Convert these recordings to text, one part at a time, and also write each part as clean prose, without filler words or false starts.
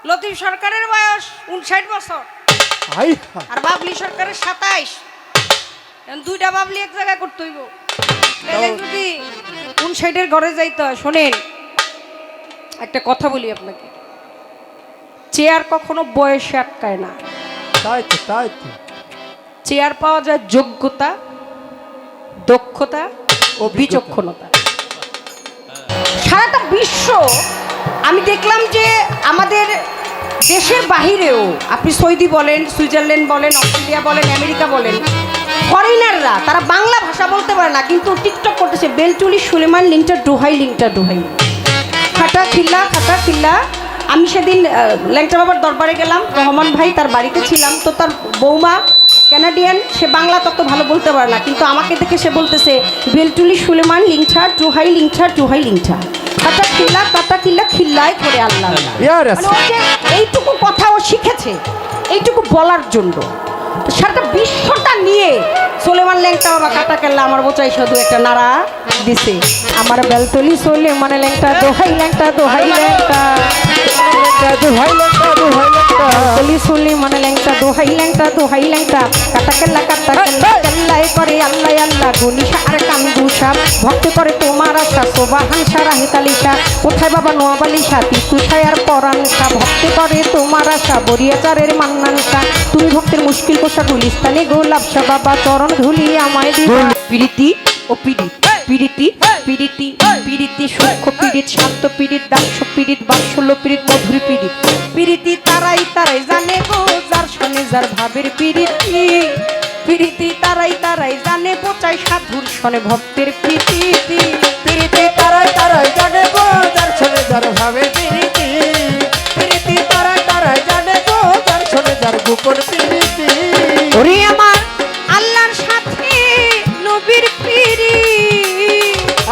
লতিফ সরকারের বয়স 59 বছর আর বাবলি সরকারের 27। দুইটা বাবলি এক জায়গায় করতে হইব, তাহলে যদি 59-এর ঘরে যাইতে হয়। শোনেন, একটা কথা বলি আপনাকে, চেয়ার কখনো বয়সে আটকায় না। তাই তো চেয়ার পাওয়া যায় যোগ্যতা, দক্ষতা ও বিচক্ষণতা। সারাটা বিশ্ব আমি দেখলাম যে আমাদের দেশের বাহিরেও, আপনি সৌদি বলেন, সুইজারল্যান্ড বলেন, অস্ট্রেলিয়া বলেন, আমেরিকা বলেন, ফরেনাররা তারা বাংলা ভাষা বলতে পারে না, কিন্তু টিকটক করতেছে বেলটুলি সুলেমান লিংটা ডোহাই লিংটা ডোহাই, খাটা খিল্লা খাটা খিল্লা। আমি সেদিন ল্যাংটা বাবার দরবারে গেলাম, রহমান ভাই তার বাড়িতে ছিলাম, তো তার বৌমা ক্যানাডিয়ান, সে বাংলা তত ভালো বলতে পারে না, কিন্তু আমাকে দেখে সে বলতেছে বেলটুলি সুলেমান লিংঠা টুহাই লিংঠা টুহাই লিংঠা, কাটা খিল্লা কাটা কিল্লা খিল্লায় করে আল্লাহ। মানে ও যে এইটুকু কথা ও শিখেছে এইটুকু বলার জন্য, সারাটা বিশ্বটা নিয়ে সোলেমান ল্যাংটা বাবা কাটা কেল্লা আমার বোচাই শুধু একটা নাড়া দিছে। আমার বেলতলি সোলেমান ল্যাংটা দোহাই ল্যাংটা দোহাই ল্যাংটা দোহাই ল্যাংটা দোহাই ল্যাংটা বেলতলি সোলেমান ল্যাংটা দোহাই ল্যাংটা দোহাই ল্যাংটা কাটা কেল্লা কেল্লায় করে আল্লাহ আল্লাহ গনিশা আর কামদুষা ভক্তি করে তোমার আশা সোবাহান সারা হেতালিশা কোথায় বাবা নোয়াবালিশা তিতুষায় আর পরানশা ভক্তি করে তোমার আশা বরিয়াচারের মান্নানশা তুমি ভক্তের মুশকিল কোষা গুলিস্তানে গোলাপশা বাবা চরণ ধুলি আমায় দিবা। প্রীতি ও পীড়িত, পীড়িতি পীড়িতি পীড়িতি সূক্ষ্ম পীড়িত শান্ত পীড়িত দাক্ষ পীড়িত বাৎসল্য পীড়িত মধুর পীড়িত পীড়িতি তারাই তারাই জানে গো যার শনে যার ভাবের পীড়িতি পীড়িতি তারাই তারাই জানে বোচাই সাধুর শনে ভক্তের প্রীতি পীড়িতি তারাই তারাই জানে গো যার শনে যার ভাবের পীড়িতি পীড়িতি তারাই তারাই জানে গো যার শনে যার গোপন পীড়িতি। ওরে আমার আল্লাহর সাথে নবীর পীড়ি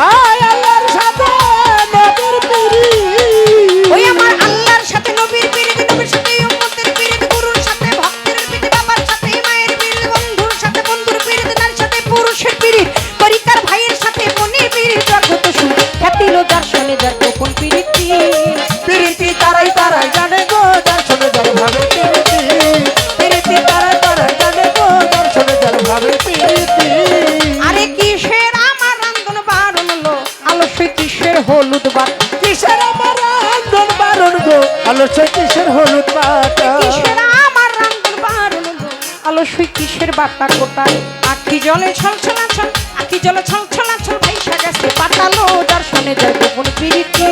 আয় আল্লাহর সাথে নবীর পীড়ি ওই আমার আল্লাহর সাথে নবীর পীড়ি নবীর সাথে উম্মতের পীড়ি গুরুর সাথে ভক্তের পীড়ি বাবার সাথে মায়ের পীড়ি বন্ধুর সাথে বন্ধুর পীড়ি নারীর সাথে পুরুষের পীড়ি পরিকার ভাইয়ের সাথে বোনের পীড়ি জগত সুখ খ্যাতি লো দর্শনে যার গোপন পীড়িতি পীড়িতি তারাই তারাই জানে গো দর্শনে যার ভাবে পীড়িতি পীড়িতি তারাই তারাই জানে গো দর্শনে যার ভাবে পীড়িতি। আরে কিসের আমার রান্ধন বারণ লো আলস্য কিসের হলুদ বাট কিসের আমার রান্ধন বারণ গো আলস্য কিসের হলুদ বাটা কিসের আমার রান্ধন বারণ গো আলস্য কিসের বাটা কোটা আখি জলে ছলছলা ছল আখি জলে ছলছলা ছল ভাইসা গেছে পাতালো দর্শনে যার গোপন পীড়িতি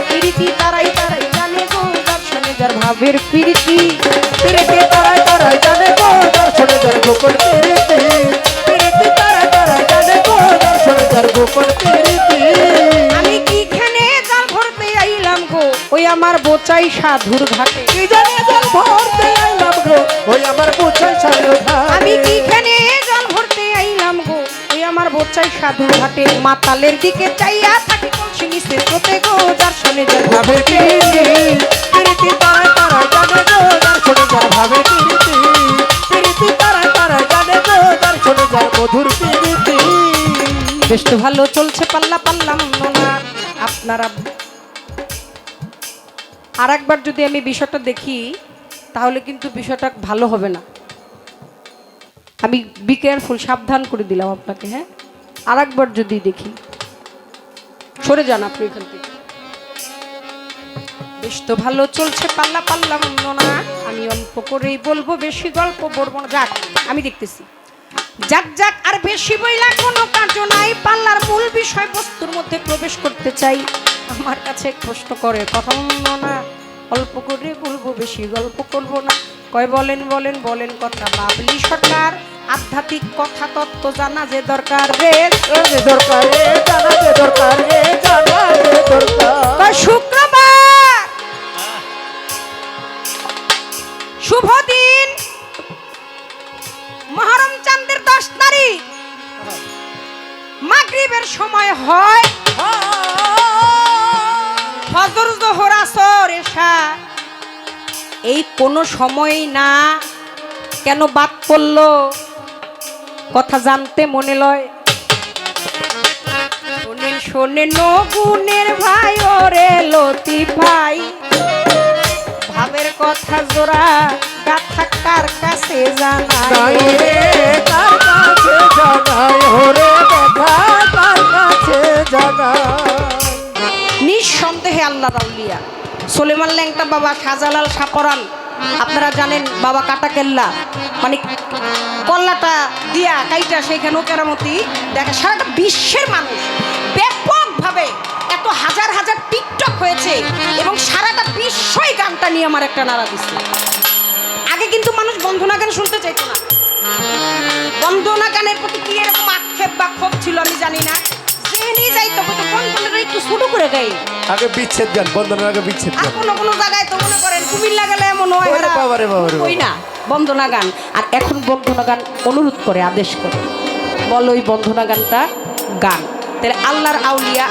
পীড়িতি তারাই তারাই জানে গো দর্শনে যার ভাবের পীড়িতি পীড়িতি তারাই তারাই জানে গো দর্শনে যার গোপন পীড়িতি পীড়িতি তারাই তারাই জানে গো দর্শনে যার গোপন পীড়িতি। আমি কিখানে জাল ভরতে আইলাম গো ওই আমার বোচাই সাধুর ঘাটে কি জানে জাল ভরতে আইলাম গো ওই আমার বোচাই সাধুর ঘাটে আমি কিখানে জাল ভরতে আইলাম গো ওই আমার বোচাই সাধুর ঘাটে মাতালের দিকে চাইয়া থাকি কলসি নিচে স্রোতে গো দর্শনে যার ভাবে পীড়িতি পীড়িতি তারাই তারাই জানে গো দর্শনে যার ভাবে পীড়িতি পীড়িতি তারাই তারাই জানে গো দর্শনে যার মধুর পীড়িতি। বেশ তো ভালো চলছে পাল্লা পাল্লাম না আপনারা। আর একবার যদি আমি বিষয়টা দেখি তাহলে কিন্তু বিষয়টা ভালো হবে না, আমি বি কেয়ারফুল, সাবধান করে দিলাম আপনাকে। হ্যাঁ, আর একবার যদি দেখি, সরে যান আপনি এখান থেকে। বেশ তো ভালো চলছে পাল্লা পাল্লাম না আমি অল্প করেই বলবো বেশি গল্প বলবো না। যাক আমি দেখতেছি, যাক যাক আর বেশি বইলা কোনো কাজ নাই, পাল্লার মূল বিষয় বস্তুর মধ্যে প্রবেশ করতে চাই। আমার কাছে প্রশ্ন করে কথা না, অল্প করে বলবো বেশি গল্প করবো না। কয় বলেন বলেন বলেন কথা বাবলি সরকার আধ্যাত্মিক কথা তত্ত্ব জানা যে দরকার রে দরকার রে জানা যে দরকার রে জানা যে দরকার। শুক্রবার শুভ দিন মহরম চাঁদের 10 তারিখ মাগরিবের সময় হয় ফজর যোহর আসর এশা এই কোনো সময় না, কেন বাদ পড়লো কথা জানতে মনে লয়। শোনেন শোনেন গুণের ভাই ওরে লতিফ ভাই, ভাত কথা জোড়া গাথা কার কাছে জানাই নাই রে কার কাছে জানাই ওরে কথা কার কাছে জানাই নিঃসন্দেহে আল্লাহর আউলিয়া সুলেমান ল্যাংটা বাবা, শাহজালাল সাপরান, আপনারা জানেন বাবা কাটাকেল্লা, মানে কল্লাটা দিয়া কাইটা সেইখানেও কেরামতি দেখা। সারাটা বিশ্বের মানুষ ব্যাপকভাবে এত হাজার হাজার টিকটক হয়েছে এবং সারাটা বিশ্বই গানটা নিয়ে আমার একটা নাড়া দিচ্ছে। আগে কিন্তু মানুষ বন্ধনা গান শুনতে চাইতো না। বন্ধনা গানের প্রতি কি এরকম আক্ষেপ বা ক্ষোভ ছিল আমি জানি না, যেখানেই যাইতো তো বন্ধনাটা একটু শুরু করে দেয়। আগে বিচ্ছেদ গান, বন্ধনের আগে বিচ্ছেদ আর গান। কোনো জায়গায় তো মনে করেন কুমিল্লা গেলে এমন হয় ওরে বাবারে বাবারে ওই না বন্ধনা গান। আর এখন বন্ধনা গান অনুরোধ করে, আদেশ করে, বলো ওই বন্ধনা গানটা গান। তাহলে আল্লাহর আউলিয়া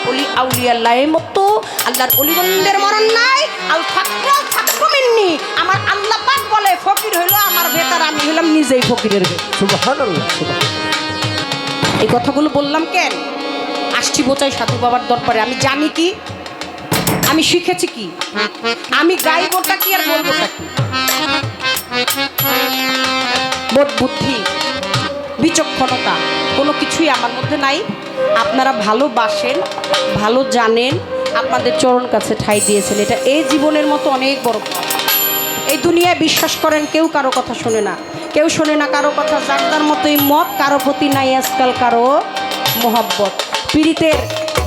অলি আউলিয়াল্লাহের মতো আল্লাহর অলিগণদের মরণ নাই। আল ফাকরাল ফাকমিন্নি, আমার আল্লাহ পাক বলে ফকির হইলো আমার ভেতর, আমি হলাম নিজেই ফকিরের ভেতর। সুবহানাল্লাহ সুবহানাল্লাহ। এই কথাগুলো বললাম কেন? আসছি বোচাই সাধু বাবার দরবারে। আমি জানি কি, আমি শিখেছি কি, আমি গাইবটা কি আর বলবোটা কি। বোধ বুদ্ধি বিচক্ষণতা কোনো কিছুই আমার মধ্যে নাই। আপনারা ভালোবাসেন, ভালো জানেন, আপনাদের চরণ কাছে ঠাঁই দিয়েছেন, এটা এই জীবনের মতো অনেক বড়। এই দুনিয়ায় বিশ্বাস করেন কেউ কারো কথা শোনে না, কেউ শোনে না কারো কথা, যার যার মতোই মত, কারো প্রতি নাই আজকাল কারো মোহব্বত। পীড়িতের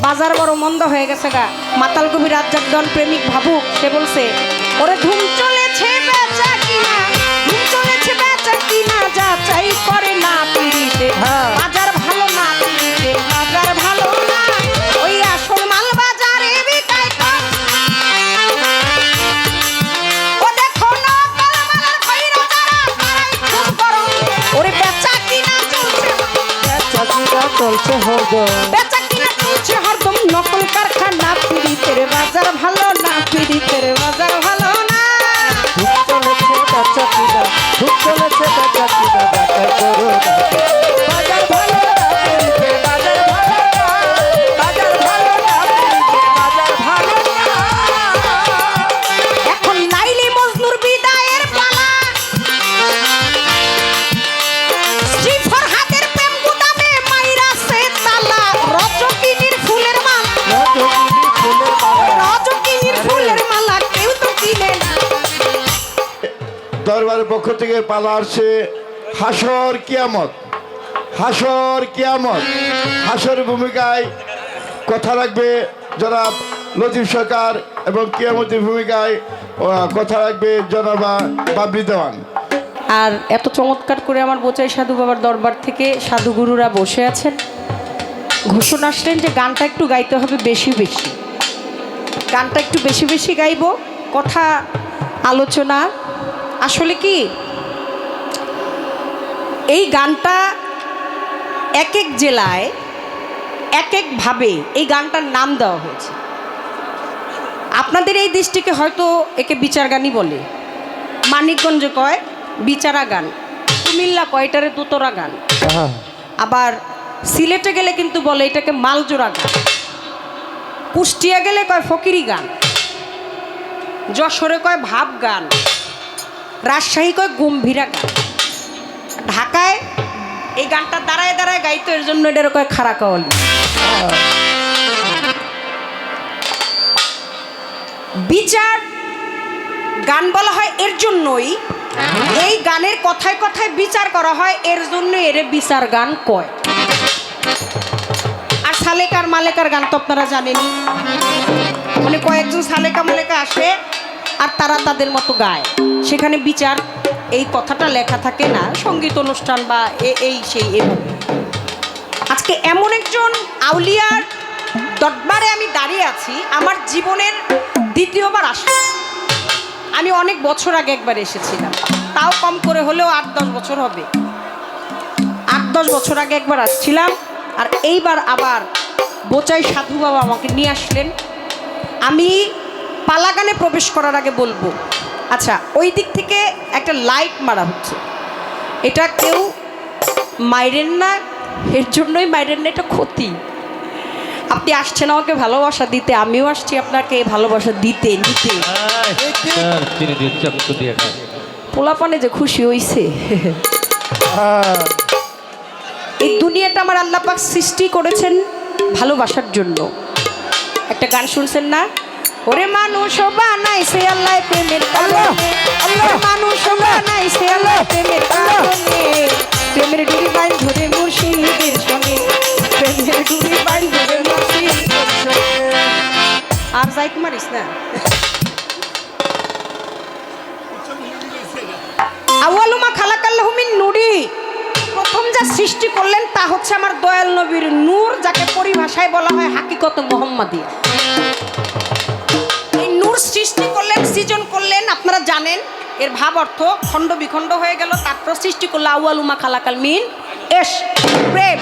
বাজার বড় মন্দ হয়ে গেছে গা। মাতাল কবি রাজ্জাকগণ প্রেমিক ভাবুক, সে বলছে ওরে ধুম চলেছে বেচা কিনা, ধুম চলেছে বেচা কিনা, যাচাই করে না পীড়িতে বাজার ভালো না, পীড়িতে বাজার ভালো না, ওই আসল মাল বাজারে বিকায় কম। ও দেখো না কালামালার কইরা যারা তারাই খুব গরম। ওরে বেচা কিনা চলছে, চাচিরা চলছে হরদম, বেচা কিনা চলছে হরদম, নকল কারখানা, পীড়িতের বাজার ভালো না, পীড়িতের বাজার ভালো না। ধূপ চলেছে চাচিরা, ধূপ চলেছে চাচিরা, যাচাই করো না। বাজার ভালো না পীড়িতের বাজার ভালো না, বাজার ভালো না পীড়িতের বাজার ভালো না। এখন লাইলি মজনুর বিদায়ের পালা, শ্রী ফরহাদের প্রেম গুদামে মাইরাছে তালা, রজকিনীর ফুলের মালা, রজকিনী ফুলের মালা, রজকিনীর ফুলের মালা কেউ তো কিনে না। দরবারের পক্ষ থেকে পালা আসছে হাসর কিয়ামত। হাসর কিয়ামত, হাসর ভূমিকায় কথা রাখবে জনাব লতিফ সরকার এবং কিয়ামতের ভূমিকায় কথা রাখবে জনাবা বাবরি দেওয়ান। আর এত চমৎকার করে আমার বোচাই সাধু বাবার দরবার থেকে সাধুগুরুরা বসে আছেন, ঘোষণা আসলেন যে গানটা একটু গাইতে হবে বেশি বেশি, গানটা একটু বেশি বেশি গাইব। কথা আলোচনা আসলে কি, এই গানটা এক এক জেলায় এক একভাবে এই গানটার নাম দেওয়া হয়েছে। আপনাদের এই দৃষ্টিকে হয়তো একে বিচার গানই বলে, মানিকগঞ্জ কয় বিচারা গান, কুমিল্লা কয় এটারে দোতরা গান, হ্যাঁ আবার সিলেটে গেলে কিন্তু বলে এটাকে মালজোড়া গান, কুষ্টিয়া গেলে কয় ফকিরি গান, যশোরে কয় ভাব গান, রাজশাহী কয় গম্ভীরা গান, ঢাকায় এই গানটা দাঁড়ায় দাঁড়ায় গাইতো, এর জন্য এটার কয় খাড়া কাওয়ালি। বিচার গান বলা হয় এর জন্যই, এই গানের কথায় কথায় বিচার করা হয়, এর জন্য এর বিচার গান কয়। আর সালেকার মালেকার গান তো আপনারা জানেনই, মানে কয়েকজন সালেকা মালেকা আসে আর তারা তাদের মতো গায়, সেখানে বিচার এই কথাটা লেখা থাকে না, সঙ্গীত অনুষ্ঠান বা এই সেই এভাবে। আজকে এমন একজন আউলিয়ার দরবারে আমি দাঁড়িয়ে আছি, আমার জীবনের দ্বিতীয়বার আসা। আমি অনেক বছর আগে একবার এসেছিলাম, তাও কম করে হলেও 8-10 বছর হবে। 8-10 বছর আগে একবার আসছিলাম, আর এইবার আবার বোচাই সাধু বাবা আমাকে নিয়ে আসলেন। আমি পালাগানে প্রবেশ করার আগে বলবো, আচ্ছা ওই দিক থেকে একটা লাইট মারা হচ্ছে, এটা কেউ মাইরেন না, এর জন্যই মাইরেন না, এটা ক্ষতি। আপনি আসছেন আমাকে ভালোবাসা দিতে, আমিও আসছি আপনাকে ভালোবাসা দিতে নিতে। চিনি দিয়ে চাকু দিয়ে খায়। পোলাপানে যে খুশি হইছে। এই দুনিয়াটা আমার আল্লাহ পাক সৃষ্টি করেছেন ভালোবাসার জন্য। একটা গান শুনছেন না, ওরে মানুষ বানাইছে আল্লাহ প্রেমের কারণে, আল্লাহ মানুষ বানাইছে আল্লাহ প্রেমের কারণে, প্রেমের ডুরি বাইন ধরে মুর্শিদের সঙ্গে, প্রেমের ডুরি বাইন ধরে মুর্শিদের সঙ্গে। আর যাই কুমারিস না। আউয়ালুমা খালাকাল্লাহু মিন নূরি, প্রথম যা সৃষ্টি করলেন তা হচ্ছে আমার দয়াল নবীর নূর, যাকে পরিভাষায় বলা হয় হাকিকত মুহাম্মাদিয়া। এই নূর সৃষ্টি করলেন, সৃজন করলেন, আপনারা জানেন এর ভাব অর্থ খণ্ড বিখণ্ড হয়ে গেল। তারপর সৃষ্টি করলো আউয়ালুমা খালাকাল মিন এশ, প্রেম।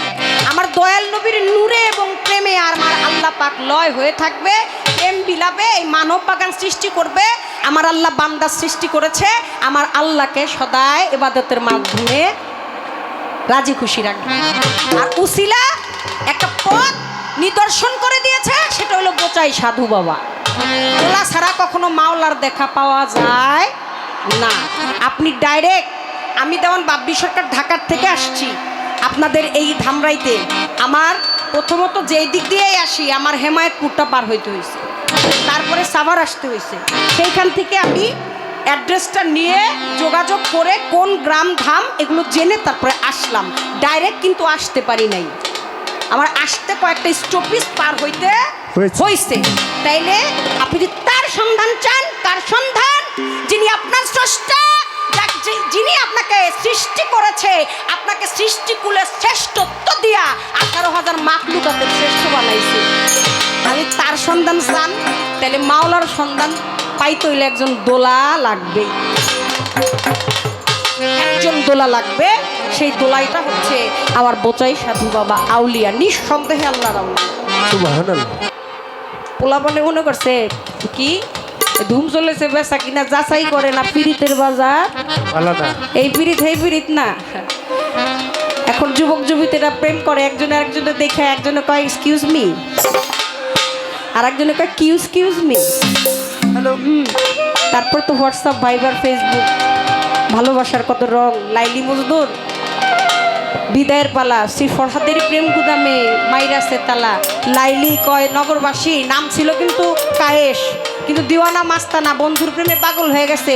আমার দয়াল নবীর নূরে এবং প্রেমে আর আমার আল্লাহ পাক লয় হয়ে থাকবে, প্রেম বিলাবে, এই মানব বাগান সৃষ্টি করবে। আমার আল্লাহ বান্দা সৃষ্টি করেছে আমার আল্লাহকে সদাই ইবাদতের মাধ্যমে রাজি খুশি রাখবে। আর উসিলা একটা পথ নিদর্শন করে দিয়েছে, সেটা হলো বোচাই সাধু বাবা। ওলা ছাড়া কখনো মাওলার দেখা পাওয়া যায় না। আপনি ডাইরেক্ট, আমি দেওয়ান বাব্বি সরকার ঢাকার থেকে আসছি আপনাদের এই ধামরাইতে। আমার প্রথমত যেই দিক দিয়েই আসি আমার হেমায়তপুরটা পার হইতে হয়েছে, তারপরে সাভার আসতে হয়েছে। সেইখান থেকে আমি অ্যাড্রেসটা নিয়ে যোগাযোগ করে কোন গ্রাম ধাম এগুলো জেনে তারপরে আসলাম। ডাইরেক্ট কিন্তু আসতে পারি নাই, আমার আসতে কয়েকটা স্টপেজ পার হইতে হয়েছে। তাইলে আপনি যদি তার সন্ধান চান, কার সন্ধান? যিনি আপনার স্রষ্টা, যিনি আপনাকে সৃষ্টি করেছে, আপনাকে সৃষ্টিকুলের শ্রেষ্ঠত্ব দিয়া 18,000 মাখলুকাতের শ্রেষ্ঠ বানাইছে। আমি তার সন্ধান চান, তাহলে মাওলার সন্ধান পাইতে হইলে একজন দোলা লাগবে, একজন দোলা লাগবে। সেই দোলাইটা হচ্ছে আমার বোচাই সাধু বাবা আউলিয়া, নিঃসন্দেহে আল্লাহর আউলিয়া। সুবহানাল্লাহ। পোলা বলে মনে করছে কি ধুম চলেছে বেচা কিনা যাচাই করে না, পিরিতের বাজার আলাদা। এই এই পিরিত না। এখন যুবক যুবতীরা প্রেম করে, একজনে আরেকজনে দেখে, একজনে কয় এক্সকিউজ মি, আর একজনে কয় কিউজ মি। হ্যালো। তারপর তো হোয়াটসঅ্যাপ, ভাইবার, ফেসবুক, ভালোবাসার কত রং। লাইলি মজদুর বিদায়ের পালা, শ্রী ফরহাদের প্রেম গুদামে মাইরাসে তালা। লাইলি কয় নগরবাসী, নাম ছিল কিন্তু কায়েস, কিন্তু দিওয়ানা মাস্তানা, বন্ধুর প্রেমে পাগল হয়ে গেছে,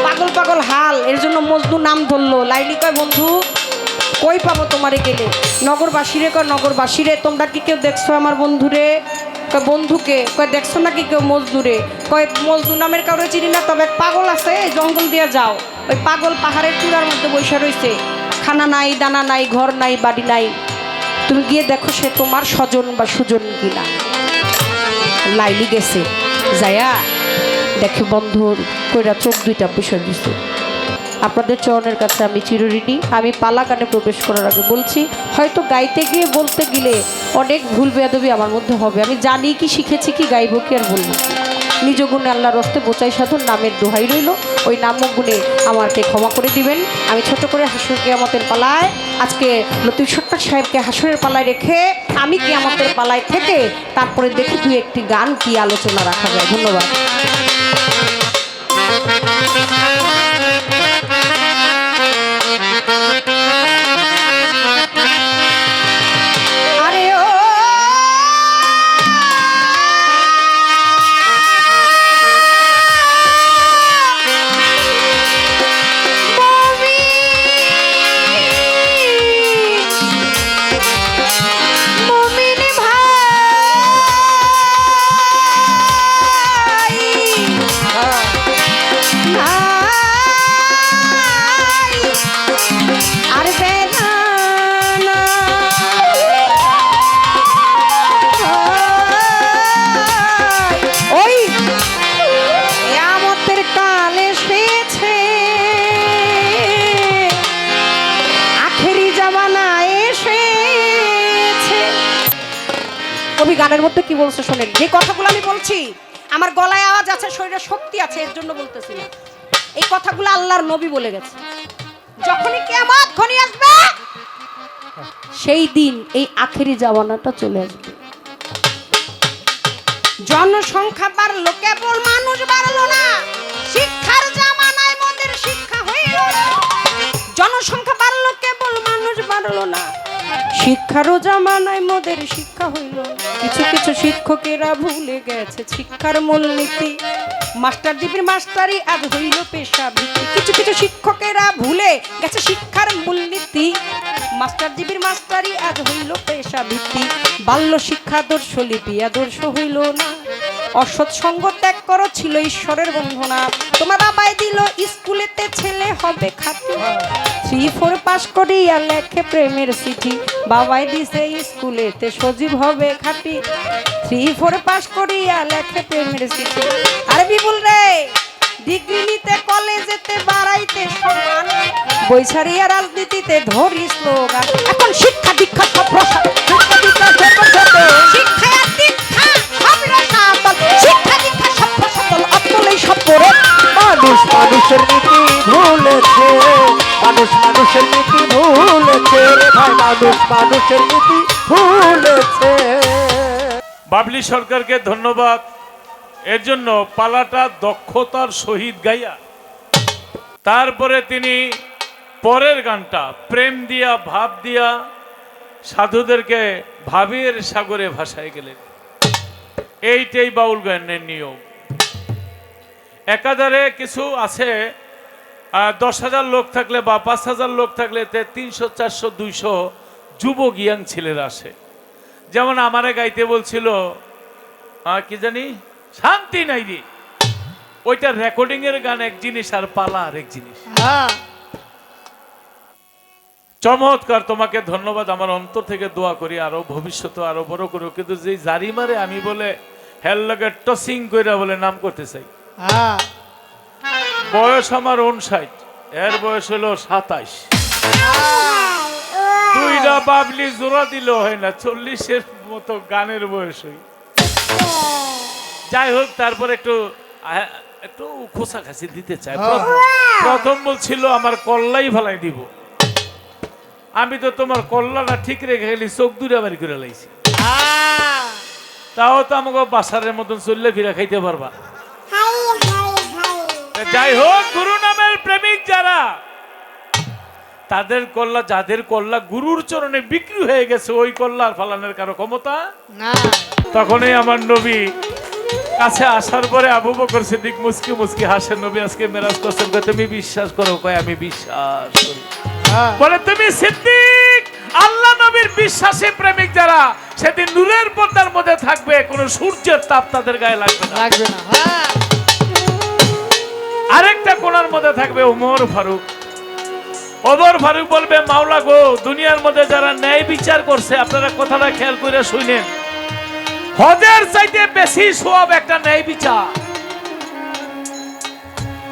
পাগল পাগল হাল, এর জন্য মজনু নাম ধরলো। লাইলি কয় বন্ধু কই পাবো তোমারে গেলে? নগরবাসীরে কয় নগরবাসীরে, তোমরা কি কেউ দেখছো আমার বন্ধুরে? কয় বন্ধুকে? কয় দেখছো নাকি কেউ মজদুরে? কয় মজদু নামের কারো চিনি না, তবে পাগল আছে, জঙ্গল দিয়ে যাও। ওই পাগল পাহাড়ের চূড়ার মধ্যে বসে রয়েছে, খানা নাই, দানা নাই, ঘর নাই, বাড়ি নাই, তুমি গিয়ে দেখো সে তোমার স্বজন বা সুজন কিনা। লাইলি গেছে, যায়া দেখে বন্ধুর কইরা চোখ দুইটা বিষয় দিচ্ছে। আপনাদের চরণের কাছে আমি চিরঋণী। আমি পালা গানে প্রবেশ করার আগে বলছি, হয়তো গাইতে গিয়ে বলতে গেলে অনেক ভুল বেয়াদবি আমার মধ্যে হবে। আমি জানি কি, শিখেছি কি, গাইব কি আর বলবো কি। নিজ গুণে আল্লাহর রস্তে বোচাই সাধন নামের দোহাই রইল, ওই নামক গুণে আমাকে ক্ষমা করে দিবেন। আমি ছোট করে হাসর কিয়ামতের পালায়, আজকে লতিফ সরকার সাহেবকে হাসরের পালায় রেখে আমি কিয়ামতের পালায় থেকে তারপরে দেখি তুই একটি গান কি আলোচনা রাখা যায়। ধন্যবাদ। কবি গানের মধ্যে কি বলছে শোনেন। যে কথাগুলো আমি বলছি, আমার গলায় আওয়াজ আছে, শরীরে শক্তি আছে, এর জন্য বলতেছি না। এই কথাগুলো আল্লাহর নবী বলে গেছে। যখনই কিয়ামত ঘনিয়ে আসবে, সেই দিন এই আখেরি জামানাটা চলে আসবে। জনসংখ্যা বাড়লো কেবল মানুষ বাড়লো না, শিক্ষার জামানায় মোদের শিক্ষা হইল না। জনসংখ্যা বাড়লো কেবল মানুষ বাড়লো না, শিক্ষারও জামানায় মোদের শিক্ষা হইল না। কিছু কিছু শিক্ষকেরা ভুলে গেছে শিক্ষার মূলনীতি, মাস্টার ডিবির মাস্টারি আজ হইল পেশা ভিত্তি। কিছু কিছু শিক্ষকেরা ভুলে গেছে শিক্ষার মূলনীতি, মাস্টার ডিবির মাস্টারি আজ হইল পেশা ভিত্তি। বাল্য শিক্ষাদর্শ লিপি আদর্শ হইল না, অসৎ সঙ্গ ত্যাগ করো ছিল ঈশ্বরের বন্ধনা। তোমার বাবাই দিল স্কুলেতে ছেলে হবে খাঁটি, 3-4 পাস করিয়া লেখে প্রেমের চিঠি। বাবাই দিছে স্কুলেতে সজীব হবে খাঁটি, 3-4 পাস করিয়া লেখে প্রেমের চিঠি। আরে বিপুল রে, ডিগ্রি নিতে কলেজেতে বাড়াইতে সম্মান, বই ছাড়িয়া রাজনীতিতে ধরি স্লোগান। এখন শিক্ষা দীক্ষা সব প্রসাদ, শিক্ষা দীক্ষা সব প্রসাদ, শিক্ষা দীক্ষা সব রসাতল, শিক্ষা দীক্ষা সব প্রসাতল, অতলেই সব পড়ে। মানুষ মানুষের নীতি ভুলেছে, মানুষ মানুষের নীতি ভুলেছে রে ভাই, মানুষ মানুষের নীতি ভুলেছে। বাবলি সরকারকে ধন্যবাদ এর জন্য, পালাটা দক্ষতার সহিত গাইয়া। তারপরে তিনি পরের গানটা প্রেম দিয়া ভাব দিয়া সাধুদেরকে ভাবের সাগরে ভাসায় গেলেন। এইটাই বাউল গানের নিয়ম। একাধারে কিছু আছে 10,000 লোক থাকলে বা 5,000 লোক থাকলে 300, 400, 200 যুবক ইয়াং ছেলেরা আসে। যেমন আমারে গাইতে বলছিল কি জানি শান্তি নাই রে, ওইটা রেকর্ডিং এর গান এক জিনিস আর পালা আর এক জিনিস। চমৎকার, তোমাকে ধন্যবাদ। আমার অন্তর থেকে দোয়া করি আরো ভবিষ্যতে আরো বড় করো। কিন্তু যে জারি মারে আমি বলে হেল লাগে টসিং কইরা বলে নাম করতে চাই। বয়স আমার 59, এর বয়স হলো 27। দুইটা বাবলি জোড়া দিল হয় না, 40-এর মতো গানের বয়স হই। যাই হোক, তারপর একটু একটু খোসা খাসি দিতে চাই। প্রথম বলছিল আমার কল্লাই ভালাই দিব, আমি তো তোমার কল্লাটা ঠিক রেখে গেলি, চোখ দূরে বাড়ি করে লাইছি। তাও তো আমাকে বাসারের মতন চললে ফিরে খাইতে পারবা। যাই হোক, গুরু নামের প্রেমিক যারা, তাদের কল্লা, যাদের কল্লা গুরুর চরণে বিক্রি হয়ে গেছে, ওই কল্লার ফালানোর কারো ক্ষমতা না। তখনই আমার নবী কাছে আসার পরে আবু বকর সিদ্দিক মুস্কি মুস্কি হাসেন। নবী আজকে মেরাজ করছেন, তুমি বিশ্বাস করো? কয় আমি বিশ্বাস করি। বলে তুমি সিদ্দিক, আল্লাহ নবীর বিশ্বাসী প্রেমিক যারা, সেদিন নূরের পর্দার মধ্যে থাকবে, কোনো সূর্যের তাপ তাদের গায়ে লাগবে না। আরেকটা কোণার মধ্যে থাকবে ওমর ফারুক। ওমর ফারুক বলবে, মাওলা গো, দুনিয়ার মধ্যে যারা ন্যায় বিচার করছে, আপনারা কথাটা খেয়াল করে শুনেন, হজের চাইতে বেশি সওয়াব একটা ন্যায় বিচার।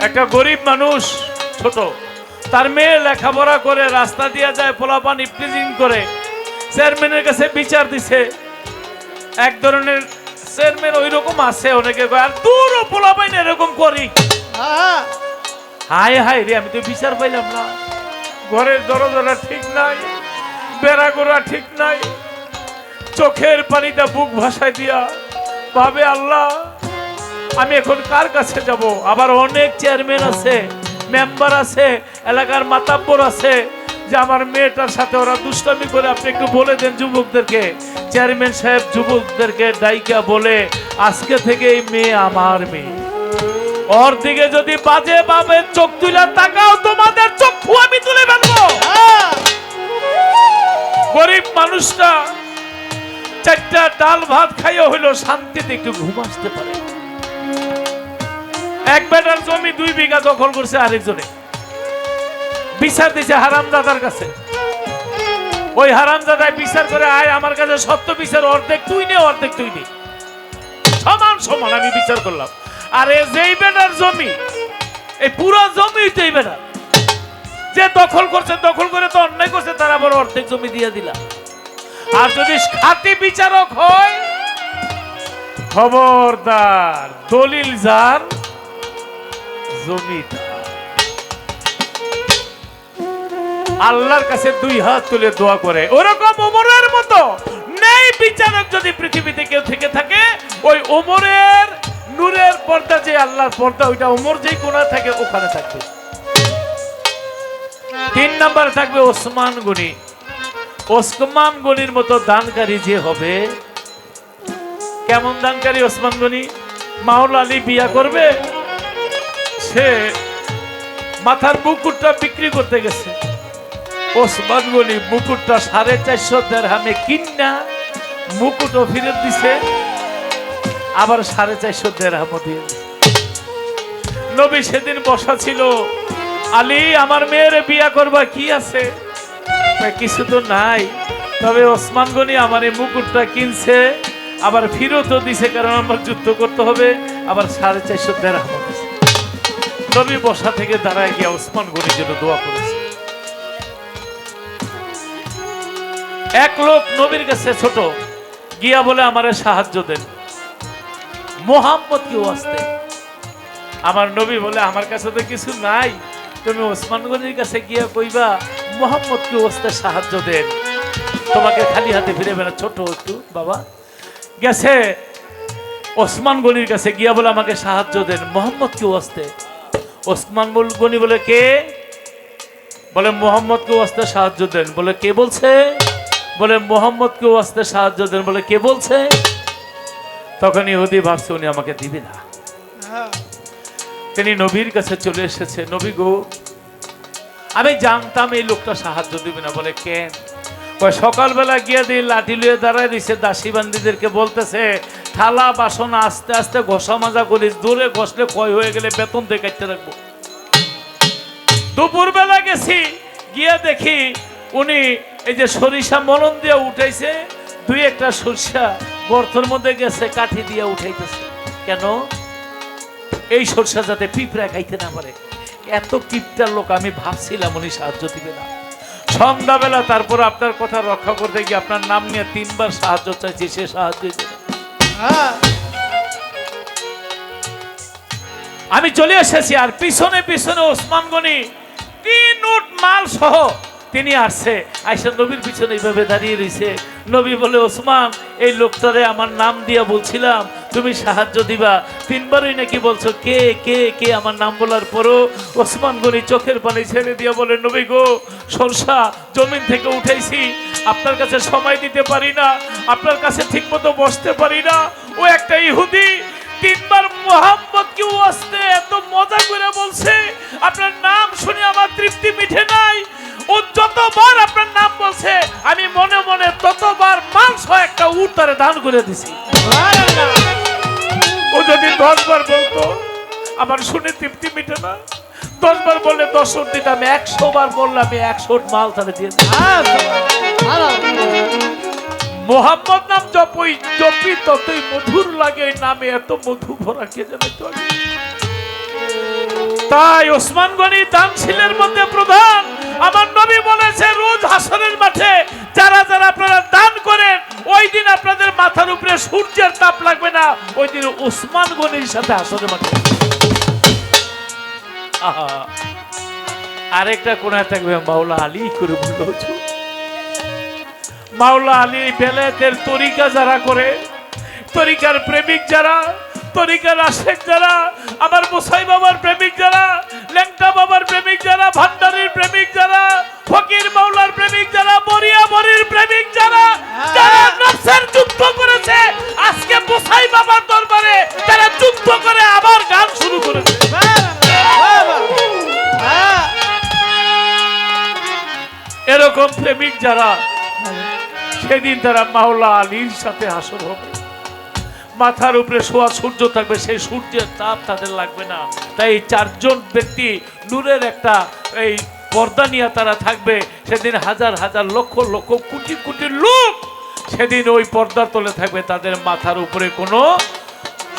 একটা গরিব মানুষ, ছোট, তার মেয়ে লেখাপড়া করে রাস্তা দিয়ে যায়, পোলাপান ইফটিজিং করে, চেয়ারম্যানের কাছে বিচার দিছে। এক ধরনের চেয়ারম্যান ওই রকম আছে, অনেকে কয় আর দূর পোলাপাইন এরকম করি। হায় হায় রে, আমি তো বিচার পাইলাম না। ঘরের দরজা ঠিক নাই, বেড়া গোড়া ঠিক নাই, চোখের পানিটা বুক ভাসায় দিয়া ভাবে, আল্লাহ আমি এখন কার কাছে যাব? আবার অনেক চেয়ারম্যান আছে, মেম্বার আছে, এলাকার মাতাব্বর আছে, যে আমার মেয়েটার সাথে ওরা দুষ্টামি করে, আপনি একটু বলে দেন যুবকদেরকে। চেয়ারম্যান সাহেব যুবকদেরকে ডাইকা বলে, আজকে থেকে এই মেয়ে আমার মেয়ে, ওর দিকে যদি বাজে ভাবে চোখ তুলে তাকাও, তোমাদের চক্ষু আমি তুলে ফেলবো। গরিব মানুষটা 4টা ডাল ভাত খাইও হইলো শান্তিতে একটু ঘুম আসতে পারে। এক বেটার জমি 2 বিঘা দখল করছে আরেকজনে, বিচার দিছে হারামজাদার কাছে। ওই হারামজাদায় বিচার করে, আয় আমার কাছে সত্য বিচার, অর্ধেক তুই নে অর্ধেক তুই নে, সমান সমান আমি বিচার করলাম। আরে যেই বেটার জমি, এই পুরো জমি তো এই বেটা যে দখল করছে, দখল করে তো অন্যায় করছে, তার আবার অর্ধেক জমি দিয়ে দিলাম। আর যদি খাঁটি বিচারক হয়, খবরদার, দলিল যার জমি তার। আল্লাহর কাছে 2 হাত তুলে দোয়া করে, ওরকম ওমরের মতো ন্যায় বিচারক যদি পৃথিবীতে কেউ থেকে থাকে, ওই ওমরের নূরের পর্দা যে আল্লাহর পর্দা, ওইটা ওমর যেই কোণায় থাকে ওখানে থাকবে। 3 নম্বরে থাকবে ওসমান গনি। ওসমান গনির মতো দানকারী যে হবে, কেমন দানকারী ওসমান গনি? মাওলা আলী বিয়া করবে, সে মাথার মুকুটটা বিক্রি করতে গেছে। ওসমান গনি মুকুটটা 450 দিরহামে কিনা মুকুটও ফিরত দিছে, আবার 450 দিরহামও দিয়ে দিছে। নবী সেদিন বসা ছিল, আলী আমার মেয়ের বিয়া করবা, কি আছে? কিছু তো নাই, তবে ওসমান গনি আমার এই মুকুটটা কিনছে, আবার ফিরতও দিছে, কারণ আমার যুদ্ধ করতে হবে, আবার 450 দিরহামও দিছে। নবী বসা থেকে দাঁড়ায় গিয়া ওসমান গনির জন্য দোয়া করেছে। এক লোক নবীর কাছে ছোট গিয়া বলে আমারে সাহায্য দেন, মোহাম্মদ কেউ আসতে। আমার নবী বলে আমার কাছে তো কিছু নাই, তুমি ওসমান গনির কাছে গিয়া কইবা মোহাম্মদ কেউ আসতে সাহায্য দেন, তোমাকে খালি হাতে ফিরেবে না। ছোট একটু বাবা গেছে ওসমান গনির কাছে গিয়া বলে আমাকে সাহায্য দেন, মোহাম্মদ কেউ আসতে। ওসমান গনি বলে কে? বলে মোহাম্মদ কেউ আসতে সাহায্য দেন। বলে কে বলছে? বলে মোহাম্মদ কেউ আসতে সাহায্য দেন। বলে কে বলছে? তখন ইহুদি ভাবছে উনি আমাকে দিবে না। তিনি নবীর কাছে চলে এসেছে, নবী গো আমি জানতাম এই লোকটা সাহায্য দিবে না। বলে কেন? সকালবেলা গিয়ে দিয়ে লাঠি লুয়ে দাঁড়ায় দিছে, দাসী বান্দিদেরকে বলতেছে থালা বাসন আস্তে আস্তে ঘষা মাজা করিস, দূরে ঘষলে ক্ষয় হয়ে গেলে বেতন দিয়ে কাটতে রাখবো। দুপুরবেলা গেছি, গিয়ে দেখি উনি এই যে সরিষা মলন দিয়ে উঠাইছে, 2-1টা সরিষা গর্তের মধ্যে গেছে, কাঠি দিয়ে উঠাইতেছে। কেন? এই সরিষা যাতে পিঁপড়া খাইতে না পারে। এত কিপটার লোক, আমি ভাবছিলাম উনি সাহায্য দিবে না। সন্ধ্যাবেলা তারপর আপনার কথা রক্ষা করতে গিয়ে আপনার নাম নিয়ে 3 বার সাহায্য চাইছি, সে সাহায্য দিবে না। আমি চলে এসেছি, আর পিছনে পিছনে ওসমান গনি 3 উট মাল সহ তিনি আসছে, আইসা নবীর পিছনে এইভাবে দাঁড়িয়ে রয়েছে। নবী বলে ওসমান এই লোকটারে আমার নাম দিয়া বলছিলাম তুমি সাহায্য দিবা, 3 বারই নাকি বলছো কে কে কে। আমার নাম বলার পরও ওসমান গনি চোখের পানি ছেড়ে দিয়া বলে নবী গো সরষা জমিন থেকে উঠাইছি, আপনার কাছে সময় দিতে পারি না, আপনার কাছে ঠিক মতো বসতে পারি না। ও একটা ইহুদি 3 বার মোহাম্মদ কেউ আসতে এত মজা করে বলছে, আপনার নাম শুনে আমার তৃপ্তি মিঠে নাই। ও যতবার আপনার নাম বলছে আমি মনে মনে ততবার মাংস একটা উট তারে দান করে দিছি। ও যদি 10 বার বলতো আমার শুনে তৃপ্তি মিটে না, 10 বার বললে 10 উট দিতাম, 100 বার বললে আমি 100 উট মাল তারে দিয়ে দিতাম। মোহাম্মদ নাম জপি ততই মধুর লাগে, এই নামে এত মধু ভরা কে জানে তো। তাই ওসমান গনি দানশীলের মধ্যে প্রধান। আমার নবী বলেছে রোজ হাসরের মাঠে যারা যারা আপনারা দান করেন, ওই দিন আপনাদের মাথার উপরে সূর্যের তাপ লাগবে না, ওই দিন ওসমান গনির সাথে হাসরের মাঠে। আরেকটা কোনায় থাকবে মাওলা আলী করে বলল, মাওলা আলী বেলায়েতের তরিকা যারা করে, তরিকার প্রেমিক যারা, তরিকার আশেক যারা, আমার মুসাই বাবার প্রেমিক যারা, লেংটা বাবার প্রেমিক যারা, ভান্ডারির প্রেমিক যারা, ফকির মাওলার প্রেমিক যারা, বরিয়া বরির প্রেমিক যারা, যারা নফসের যুদ্ধ করেছে, আজকে মুসাই বাবার দরবারে তারা যুদ্ধ করে আবার গান শুরু করেছে। এরকম প্রেমিক যারা, সেদিন তারা মাওলা আলীর সাথে হাসর হবে। মাথার উপরে সোয়া সূর্য থাকবে, সেই সূর্যের তাপ তাদের লাগবে না। তাই 4 জন ব্যক্তি নূরের একটা এই পর্দা নিয়ে তারা থাকবে। সেদিন হাজার হাজার লক্ষ লক্ষ কোটি কোটি লোক সেদিন ওই পর্দার তলে থাকবে, তাদের মাথার উপরে কোনো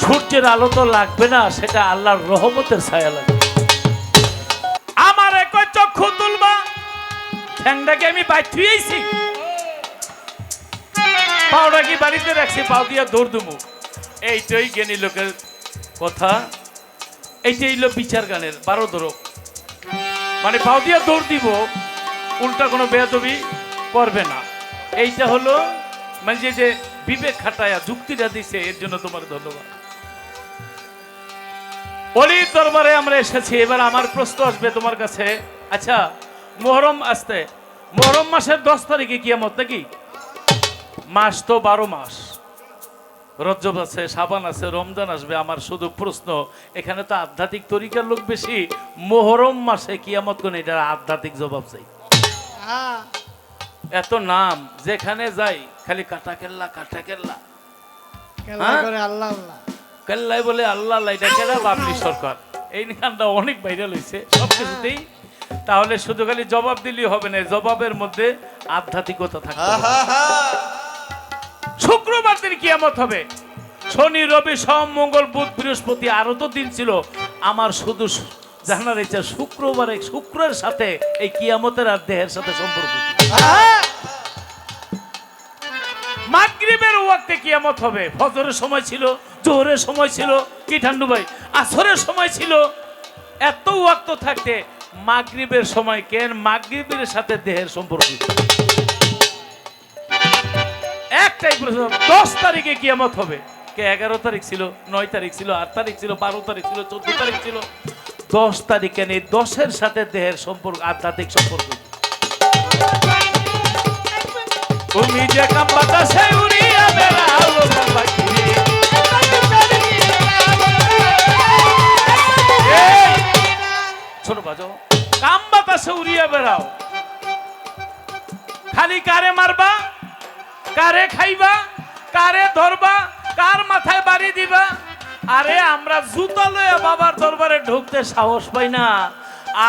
সূর্যের আলো তো লাগবে না, সেটা আল্লাহর রহমতের ছায়া লাগবে। আমার একই চক্ষু তুলবা, ঠ্যাংটাকে আমি বাইথুইছি, পাওটা কি বাড়িতে রাখছি, পাও দিয়া দৌড় দুমু। এইটাই জ্ঞানী লোকের কথা, এইটাই হলো বিচার গানের 12 ধরক, মানে পাও দিয়া দৌড় দিব, উল্টা কোনো বেয়াদবি করবে না। এইটা হলো মানে যে বিবেক খাটায়া যুক্তিটা দিছে, এর জন্য তোমার ধন্যবাদ। অলির দরবারে আমরা এসেছি, এবার আমার প্রশ্ন আসবে তোমার কাছে। আচ্ছা, মুহররম আসতে, মুহররম মাসের 10 তারিখে কিয়ামত নাকি? মাস তো 12 মাস, রজব আছে, শাবান আছে, রমজান আসবে। আমার শুধু প্রশ্ন, এখানে তো আধ্যাত্মিক তরিকার লোক বেশি, মুহররম মাসে কিয়ামত কোন? এটা আধ্যাত্মিক জবাব চাই। এত নাম, যেখানে যাই খালি কাটা কেল্লা কাটা কেল্লা, কেল্লাই বলে আল্লাহ আল্লাহ, এটা কেনা বাবলি সরকার। এই গানটা অনেক ভাইরাল হয়েছে সব কিছুতেই। তাহলে শুধু খালি জবাব দিলেই হবে না, জবাবের মধ্যে আধ্যাত্মিকতা থাকবে। শুক্রবার দিন কিয়ামত হবে। শনি, রবি, সোম, মঙ্গল, বুধ, বৃহস্পতি, আরো তো দিন ছিল। আমার শুধু জানার ইচ্ছা, শুক্রবারে শুক্রের সাথে এই কিয়ামতের আর দেহের সাথে সম্পর্ক কি? মাগরিবের ওয়াক্তে কিয়ামত হবে। ফজরের সময় ছিল, জোহরের সময় ছিল, কি ঠান্ডু ভাই, আসরের সময় ছিল। এত ওয়াক্ত থাকতে মাগরিবের সময় কেন? মাগরিবের সাথে দেহের সম্পর্ক কি? একটাই প্রশ্ন, 10 তারিখে কিয়ামত হবে। কে 11 তারিখ ছিল, 9 তারিখ ছিল, 8 তারিখ ছিল, 12 তারিখ ছিল, 14 তারিখ ছিল, 10 তারিখে নেই। 10-এর সাথে দেহের সম্পর্ক, আধ্যাত্মিক সম্পর্ক। তুমি যে কাম বাতাসে উড়িয়া বেড়াও পাখি, ছোট বাজো, কাম বাতাসে উড়িয়া বেড়াও, খালি কারে মারবা, কারে খাইবা, কারে ধরবা, কার মাথায় বাড়ি দিবা। আরে আমরা জুতা লইয়া বাবার দরবারে ঢুকতে সাহস পাই না,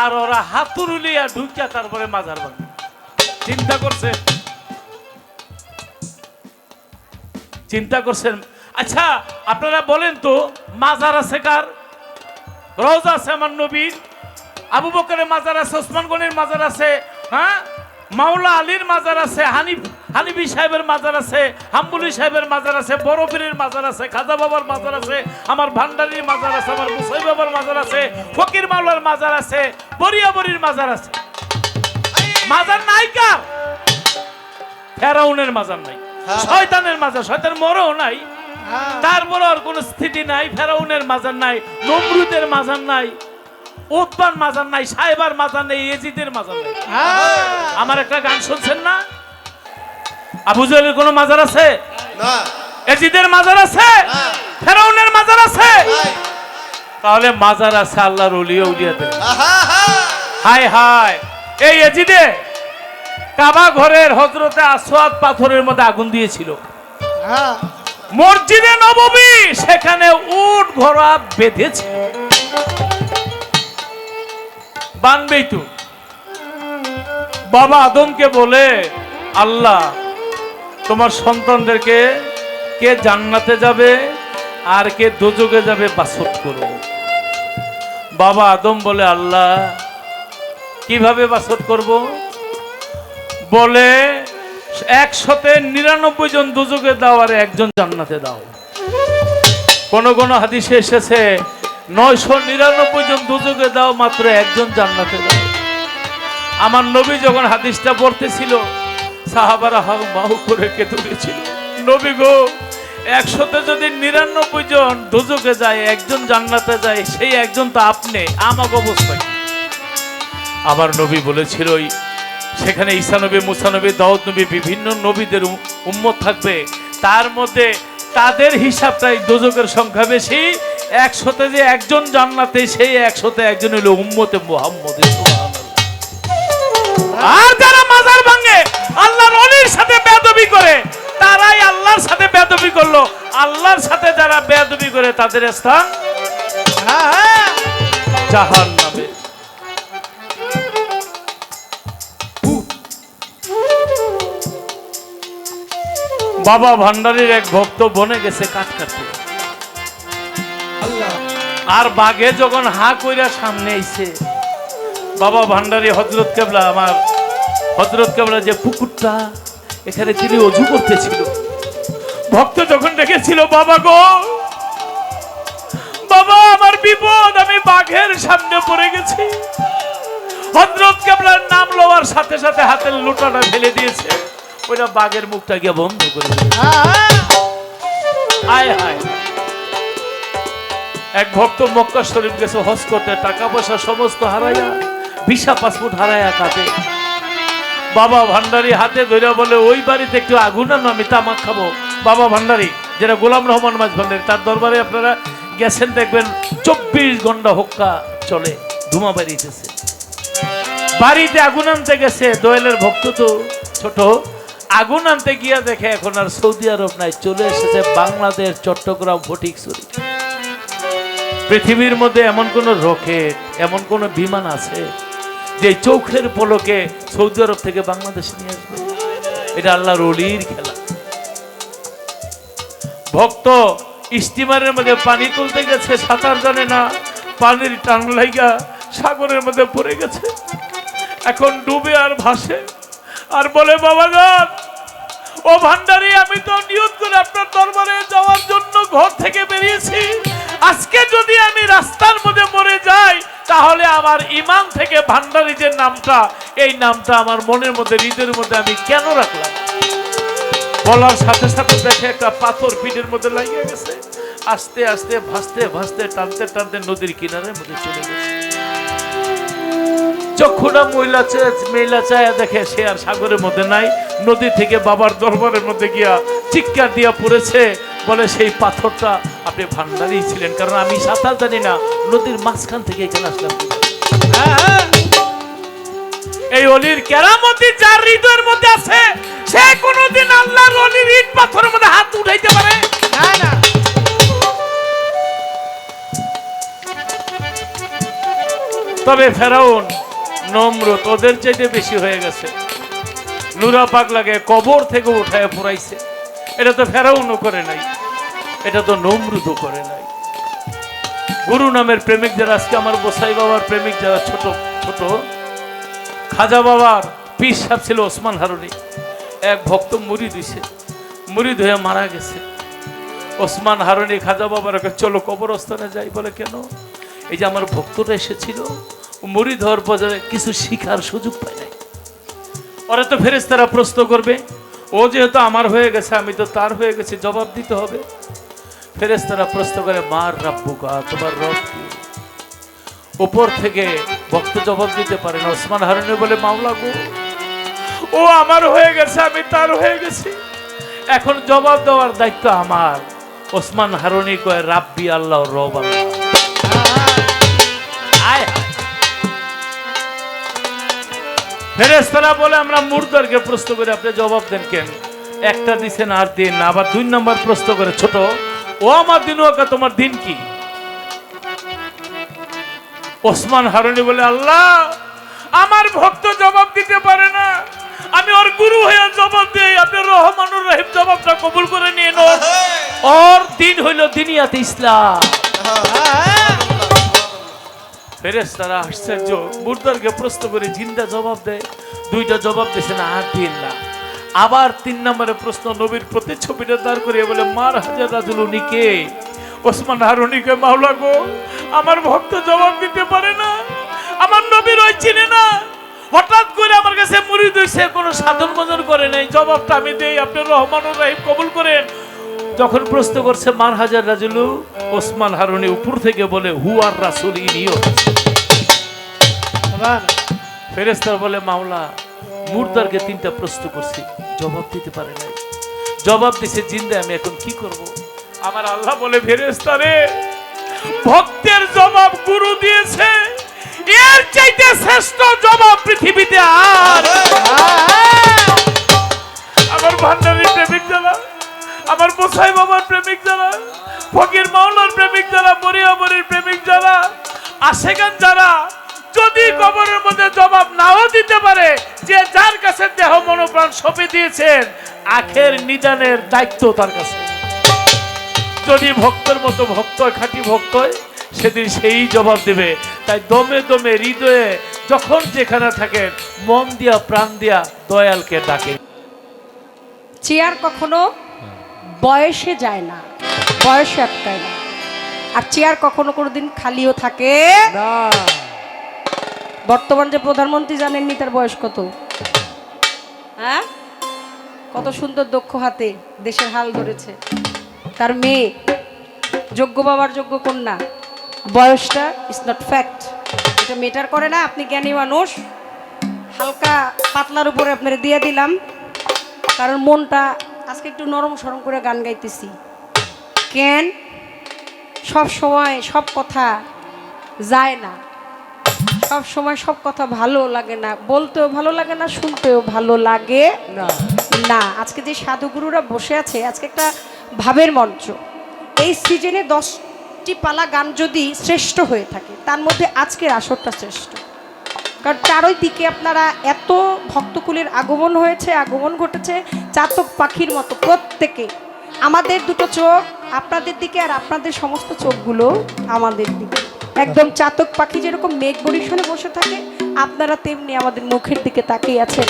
আর ওরা হাতুড়ি লইয়া ঢুকিয়া তারপরে মাজার ভাঙে। চিন্তা করছে, চিন্তা করছেন? আচ্ছা আপনারা বলেন তো, মাজার আছে কার? রওজা আছে আমার নবীর, আবু বকরের মাজার আছে, ওসমান গনির মাজার আছে, হ্যাঁ, মাওলা আলীর মাজার আছে, হানিফি সাহেবের মাজার আছে, হাম্বুলি সাহেবের মাজার আছে, বড় পীরের মাজার আছে, খাজা বাবার মাজার আছে, আমার ভান্ডারির মাজার আছে, আমার মুসাই বাবার মাজার আছে, ফকির মাওলার মাজার আছে, বরিয়াবরির মাজার আছে। মাজার নাই কার? ফেরাউনের মাজার নাই, শয়তানের মাজার, শয়তান মরও নাই, তারপর আর কোন স্থিতি নাই। ফেরাউনের মাজার নাই, নমরুদের মাজার নাই, উতবার মাজার নাই, সাহেবার মাজার নেই, এজিদের মাজার নাই। আমার একটা গান শুনছেন না? আবু জাহেলের কোন মাজার আছে না? এজিদের মাজার আছে? ফেরাউনের মাজার আছে? তাহলে মাজার আছে আল্লাহর ওলি আউলিয়াদের। হায় হায়, এই এজিদে কাবা ঘরের হযরতে আসওয়াদ পাথরের মধ্যে আগুন দিয়েছিল। মসজিদে নববী, সেখানে উট ঘোড়া বেঁধেছে, বানবেই তো। বাবা আদমকে বলে, আল্লাহ তোমার সন্তানদেরকে কে জান্নাতে যাবে আর কে দোজখে যাবে বাছট করো। বাবা আদম বলে, আল্লাহ কিভাবে বাছট করব? বলে 199 জন দোজখে দাও আর একজন জান্নাতে দাও। কোন কোন হাদিসে এসেছে 999 জন দোজখে দাও, মাত্র একজন জান্নাতে দাও। আমার নবী যখন হাদিসটা পড়তেছিল, সাহাবারা হাউ করে কেঁদে দিয়েছিল, নবী গো, 100তে যদি 99 জন দোজখে যায়, একজন জান্নাতে যায়, সেই একজন তো আপনি, আমাকে অবস্থা কি? আমার নবী বলেছিল, সেখানে ঈসা নবী, মুসা নবী, দাউদ নবী, বিভিন্ন নবীদের উম্মত থাকবে, তার মধ্যে তাদের হিসাবটাই দোজখের সংখ্যা বেশি। 100তে যে একজন জান্নাতে, সেই 100তে একজন হলো উম্মতে মুহাম্মদ। আর যারা মাজার ভাঙে, আল্লাহর ওলির সাথে বেয়াদবি করে, তারাই আল্লাহর সাথে বেয়াদবি করলো। আল্লাহর সাথে যারা বেয়াদবি করে, তাদের স্থান জাহান্নামে। বাবা ভান্ডারীর এক ভক্ত বনে গেছে কাঠ কাটতে, আর বাঘে যখন হা কইরা সামনে আইছে, বাবা ভান্ডারী হযরত কেবলা, আমার হযরত কেবলা যে পুকুরটা, এখানে তিনি অজু করতেছিল, ভক্ত যখন ডেকেছিল, বাবা গো, বাবা আমার বিপদ, আমি বাঘের সামনে পড়ে গেছি। হযরত কেবলার নাম লওয়ার সাথে সাথে হাতের লোটাটা ফেলে দিয়েছে, ওইটা বাঘের মুখটা গিয়ে বন্ধ করে দিয়েছে। হায় হায়। এক ভক্ত মক্কা শরীফ গেছে হজ করতে, টাকা পয়সা সমস্ত হারাইয়া, ভিসা পাসপোর্ট হারাইয়া কাঁদে। বাবা ভান্ডারী হাতে ধরে বলে ওই বাড়িতে একটু আগুন আনো, আমি তামাক খাবো। বাবা ভান্ডারী, যেটা গোলাম রহমান মাঝ ভান্ডারী, তার দরবারে আপনারা গেছেন, দেখবেন 24 ঘন্টা হোক্কা চলে, ধুমা বেরিয়েছে। বাড়িতে আগুন আনতে গেছে, দোয়েলের ভক্ত তো ছোট, আগুন আনতে গিয়া দেখে এখন আর সৌদি আরব নাই, চলে এসেছে বাংলাদেশ, চট্টগ্রাম, ফটিকছড়ি। পৃথিবীর মধ্যে এমন কোন রকেট, এমন কোন বিমান আছে যে চোখের পলকে সৌদি আরব থেকে বাংলাদেশে নিয়ে আসবে? এটা আল্লাহর ওলির খেলা। ভক্ত স্টিমারের মধ্যে পানি তুলতে গেছে, সাঁতার জানে না, পানির টান লাগা সাগরের মধ্যে পড়ে গেছে, এখন ডুবে আর ভাসে, আর বলে বাবা যান, ও ভান্ডারী, আমি তো নিয়ত করে আপনার দরবারে যাওয়ার জন্য ঘর থেকে বেরিয়েছি, আজকে যদি আমি রাস্তার মধ্যে মরে যাই, তাহলে আমার ইমান থেকে ভান্ডারী যে নামটা, এই নামটা আমার মনের মধ্যে, হৃদয়ের মধ্যে আমি কেন রাখলাম? বলার সাথে সাথে দেখে একটা পাথর পিঠের মধ্যে লাগিয়ে গেছে, আস্তে আস্তে ভাসতে ভাসতে টানতে টানতে নদীর কিনারের মধ্যে চলে গেছে। চক্ষুটা মেলা চায়া দেখে সে আর সাগরের মধ্যে নাই, নদী থেকে বাবার দরবারের মধ্যে গিয়া চিৎকার দিয়া পড়েছে, বলে সেই পাথরটা আপনি ভান্ডারী ছিলেন, কারণ আমি সাঁতার জানি না, নদীর মাঝখান থেকে এখানে আসলাম। এই অলির কেরামতি যার হৃদয়ের মধ্যে আছে, সে কোনোদিন আল্লাহর অলির ইট পাথরের মধ্যে হাত উঠাইতে পারে না। না, তবে ফেরাউন, নমরুদ ওদের চাইতে বেশি হয়ে গেছে। নুরা পাক লাগে কবর থেকে উঠায় পুরাইছে। এটা তো ফেরাউনও করে নাই, এটা তো নমরুদও করে নাই। গুরু নামের প্রেমিক যারা, আজকে আমার গোসাই বাবার প্রেমিক যারা, ছোট ছোট খাজা বাবার পীর সাহেব ছিল ওসমান হারুনি, এক ভক্ত মুরিদ হইছে, মুরিদ হয়ে মারা গেছে। ওসমান হারুনি খাজা বাবার চলো কবরস্থানে যাই, বলে কেন? এই যে আমার ভক্তটা এসেছিল, মুরিদ হওয়ার পর কিছু শিখার সুযোগ পায় নাই, ওরা তো ফেরেশতারা প্রশ্ন করবে, ও যেহেতু আমার হয়ে গেছে, আমি তো তার হয়ে গেছি, জবাব দিতে হবে। ফেরেশতারা প্রশ্ন করে, মার রাব্বুকা, তোমার রব কি? উপর থেকে ভক্ত জবাব দিতে পারে না। ওসমান হারুনি বলে, মাওলা গো, ও আমার হয়ে গেছে, আমি তার হয়ে গেছি, এখন জবাব দেওয়ার দায়িত্ব আমার। ওসমান হারুনি কয়, রাব্বি আল্লাহ, রব আল্লাহ। ফেরেশতারা বলে, আমরা মুর্দারকে প্রশ্ন করে আপনি জবাব দেন কেন? একটা দিছেন আর দিন না। আবার 2 নম্বর প্রশ্ন করে, ছোট, ও আমার দিন, ওকে তোমার দিন কি? ওসমান হারুনি বলে, আল্লাহ, আমার ভক্ত জবাব দিতে পারে না, আমি ওর গুরু হয়ে জবাব দেই, আপনি রহমানুর রহিম জবাবটা কবুল করে নিয়ে নো। ওর দিন হইল দিনিয়াতে ইসলাম। ফেরেশতারা আশ্চর্য, মুর্দারকে প্রশ্ন করে জিন্দা জবাব দেয়, 2টা জবাব দিয়েছে না, আর দিন না। আবার 3 নম্বরে প্রশ্ন, নবীর প্রতিচ্ছবিটা দাঁড় করিয়ে বলে, মার হাজার রাজুল, উনি কে? ওসমান হারুনিকে, মাওলা গো, আমার ভক্ত জবাব দিতে পারে না, আমার নবীর ওই চিনে না, হঠাৎ করে আমার কাছে মুরিদ হইছে, কোনো সাধন ভজন করে নাই, জবাবটা আমি দেই, আপনি রহমানুর রহিম কবুল করেন। যখন প্রশ্ন করছে মার হাজার রাজুলু, ওসমান হারুনি উপর থেকে বলে, হু আর রাসূল, ইনিও। ফেরেশতারা বলে, মাওলা, মুর্দারকে 3টা প্রশ্ন করছি, জবাব দিতে পারে নাই, জবাব দিছে জিন্দা, আমি এখন কি করব? আমার আল্লাহ বলে, ফেরেশতারে, ভক্তের জবাব গুরু দিয়েছে, এর চাইতে শ্রেষ্ঠ জবাব পৃথিবীতে আর। আমার ভান্ডারীর প্রেমিক যারা, আমার গোসাই বাবার প্রেমিক যারা, ফকির মাওলার প্রেমিক যারা, মরিয়ামরির প্রেমিক যারা, আশেকান যারা, যদি কবরের মধ্যে জবাব নাও দিতে পারে, যে যার কাছে দেহ মনোপ্রাণ সঁপে দিয়েছেন, আখের নিদানের দায়িত্ব তার কাছে। যদি ভক্তের মতো ভক্ত হয়, খাঁটি ভক্ত হয়, সেদিন সেই জবাব দেবে। তাই দমে দমে হৃদয়ে যখন যেখানে থাকেন, মন দিয়া প্রাণ দিয়া দয়ালকে ডাকে। চেয়ার কখনো বয়সে যায় না, বয়সে আটকায় না, আর চেয়ার কখনো কোনোদিন খালিও থাকে না। বর্তমান যে প্রধানমন্ত্রী জানেননি তার বয়স কত? হ্যাঁ, কত সুন্দর দক্ষ হাতে দেশের হাল ধরেছে, তার মেয়ে যোগ্য বাবার যোগ্য কন্যা, বয়সটা ইজ নট ফ্যাক্ট, এটা মেটার করে না। আপনি জ্ঞানী মানুষ, হালকা পাতলার উপরে আপনারা দিয়ে দিলাম, কারণ মনটা আজকে একটু নরম সরম করে গান গাইতেছি। কেন সব সময় সব কথা যায় না, সব সময় সব কথা ভালো লাগে না, বলতেও ভালো লাগে না, শুনতেও ভালো লাগে না না। আজকে যে সাধুগুরুরা বসে আছে, আজকে একটা ভাবের মঞ্চ। এই সিজনে 10টি পালা গান যদি শ্রেষ্ঠ হয়ে থাকে, তার মধ্যে আজকের আসরটা শ্রেষ্ঠ। কারণ চারদিকে আপনারা এত ভক্তকুলের আগমন হয়েছে, আগমন ঘটেছে চাতক পাখির মতো প্রত্যেকে। আমাদের দুটো চোখ আপনাদের দিকে, আর আপনাদের সমস্ত চোখগুলো আমাদের দিকে। একদম চাতক পাখি যেরকম মেঘ বরিশনে বসে থাকে, আপনারা তেমনি আমাদের মুখের দিকে তাকিয়ে আছেন।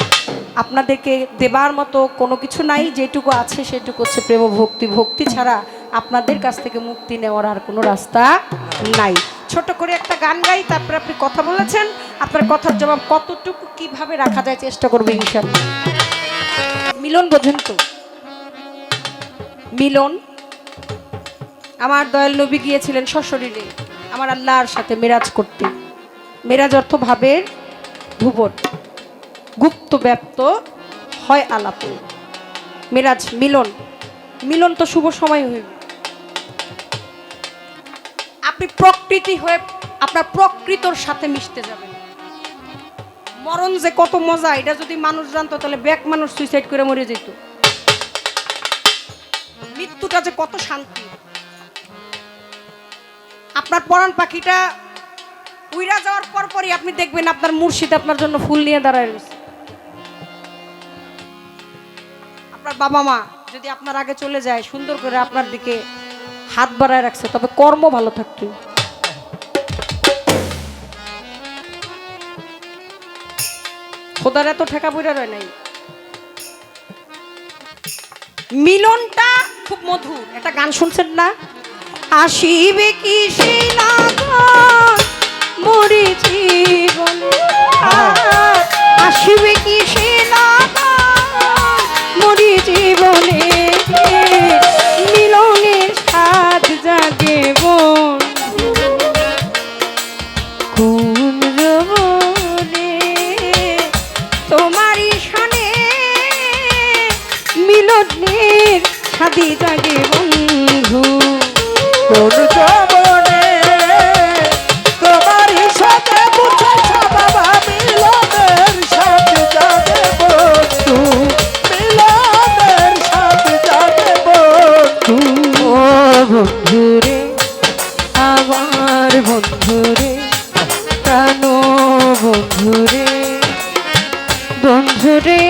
আপনাদেরকে দেবার মতো কোনো কিছু নাই, যেটুকু আছে সেটুকু হচ্ছে প্রেম ভক্তি। ভক্তি ছাড়া আপনাদের কাছ থেকে মুক্তি নেওয়ার আর কোনো রাস্তা নাই। ছোট করে একটা গান গাই, তারপরে আপনি কথা বলেছেন, আপনার কথার জবাব কতটুকু কিভাবে রাখা যায় চেষ্টা করবে ইনশাআল্লাহ। মিলন বোঝেন তো? মিলন, আমার দয়াল নবী গিয়েছিলেন সশরীরে আমার আল্লাহর সাথে মেরাজ করতে। মেরাজ অর্থ ভাবের ভুবন, গুপ্ত ব্যপ্ত হয় আলাপে। মেরাজ মিলন, মিলন তো শুভ সময় হইবে। আপনি প্রকৃতি হয়ে আপনার প্রকৃতর সাথে মিশতে যাবেন। মরণ যে কত মজা, এটা যদি মানুষ জানতো তাহলে ব্যাক মানুষ সুইসাইড করে মরে যেত। মৃত্যুটা যে কত শান্তি। আপনার পরাণ পাখিটা উইরা যাওয়ার পরপরই আপনি দেখবেন আপনার মুর্শিদ আপনার জন্য ফুল নিয়ে দাঁড়ায় রয়েছে। আপনার বাবা মা যদি আপনার আগে চলে যায়, সুন্দর করে আপনার দিকে হাত বাড়ায় রাখছে, তবে কর্ম ভালো থাকতো। খোদার এত ঠেকা বইরা রয় নাই। মিলনটা খুব মধুর। একটা গান শুনছেন না? আসিবে কি সেই লাগন মরি জীবনে, আসিবে কি সেই লাগন মরি জীবনে, মিলনের স্বাদ জাগে বন্ধু কোন যৌবনে, তোমারই সনে মিলনের স্বাদি জাগে বন্ধু কোন যৌবনে তোমারই সাথে বুঝেছ বাবা, মিলনের সাথে যাবে বন্ধু, মিলনের সাথে যাবে বন্ধু। ও বন্ধুরে আমার বন্ধুরে, প্রাণ বন্ধুরে, বন্ধুরে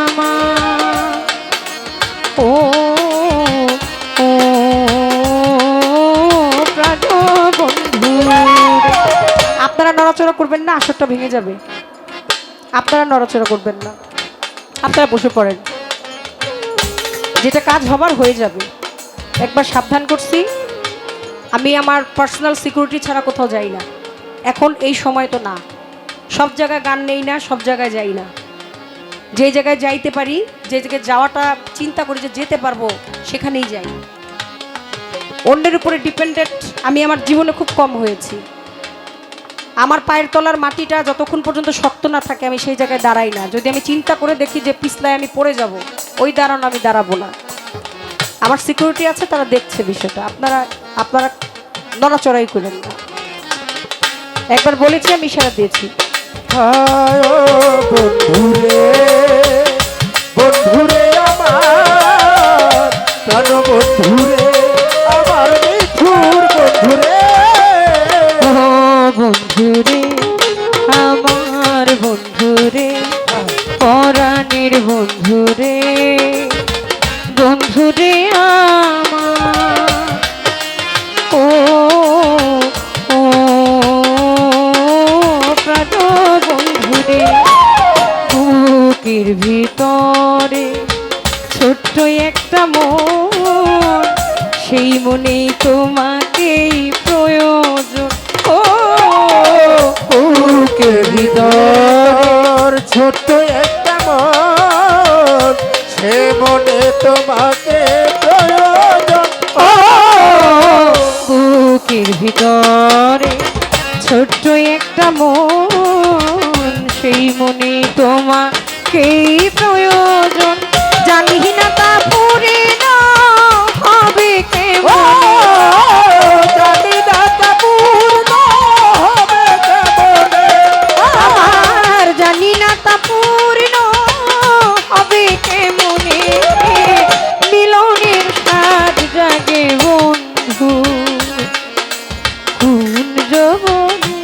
আমার, ও ও প্রাণ বন্ধুরে। আপনারা নড়াচড়া করবেন না, আসরটা ভেঙে যাবে। আপনারা নড়াচড়া করবেন না, আপনারা বসে পড়েন। যেটা কাজ হবার হয়ে যাবে। একবার সাবধান করছি, আমি আমার পার্সোনাল সিকিউরিটি ছাড়া কোথাও যাই না। এখন এই সময় তো না, সব জায়গায় গান নেই না, সব জায়গায় যাই না। যে জায়গায় যাইতে পারি, যে জায়গায় যাওয়াটা চিন্তা করি যে যেতে পারবো, সেখানেই যাই। অন্যের উপরে ডিপেন্ডেন্ট আমি আমার জীবনে খুব কম হয়েছি। আমার পায়ের তলার মাটিটা যতক্ষণ পর্যন্ত শক্ত না থাকে, আমি সেই জায়গায় দাঁড়াই না। যদি আমি চিন্তা করে দেখি যে পিছলায় আমি পড়ে যাব, ওই দাঁড়ানো আমি দাঁড়াবো না। আমার সিকিউরিটি আছে, তারা দেখছে বিষয়টা। আপনারা আপনারা নড়াচড়াই করেন না। একবার বলেছি, আমি ইশারা দিয়েছি। হায় ও বন্ধুরে, বন্ধুরে আমার, প্রাণ বন্ধুরে আমার, মিঠুর বন্ধুরে, ও বন্ধুরে আমার বন্ধুরে, পরাণের বন্ধুরে, বন্ধুরে আমার, ও ও প্রাণ বন্ধুরে, বুকের ভিতরে ছোট্ট একটা মন, সেই মনেই তোমাকেই প্রয়োজন। ও বুকের ভিতর ছোট্ট একটা মন, সে মনে তোমাকে প্রয়োজন। ভিতরে ছোট্ট একটা মন, সেই মনে তোমাকেই প্রয়োজন। জানি না তা পূর্ণ হবে কেমন, জানি না তা পূর্ণ হবে কেমনে। আর জানি না তা পূর্ণ হবে কেমনে, মিলনের স্বাদ জাগে বন্ধু কুঞ্জ বনে,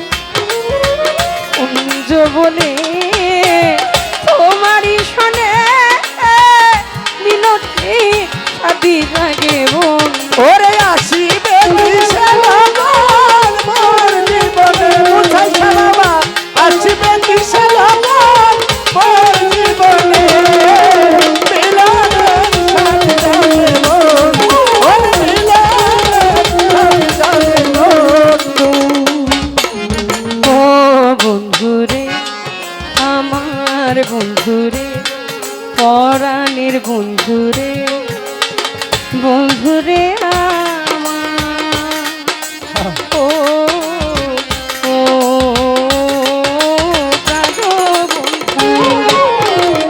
কুঞ্জ বনে তোমারই শোনে মিলনে স্বাদি জাগে বন্ধু। ওরে আসিবে কিসে লগন মোর জীবনে, বুঝাইছে বাবা আসিবে কিসে লগন মোর জীবনে। মিলনের স্বাদ জাগে বন্ধু, ওরে মিলনের স্বাদ জাগে বন্ধু। ও বন্ধুরে আমার বন্ধুরে, পরাণের বন্ধুরে, বন্ধুরে আমার। ও ও প্রাণ বন্ধু,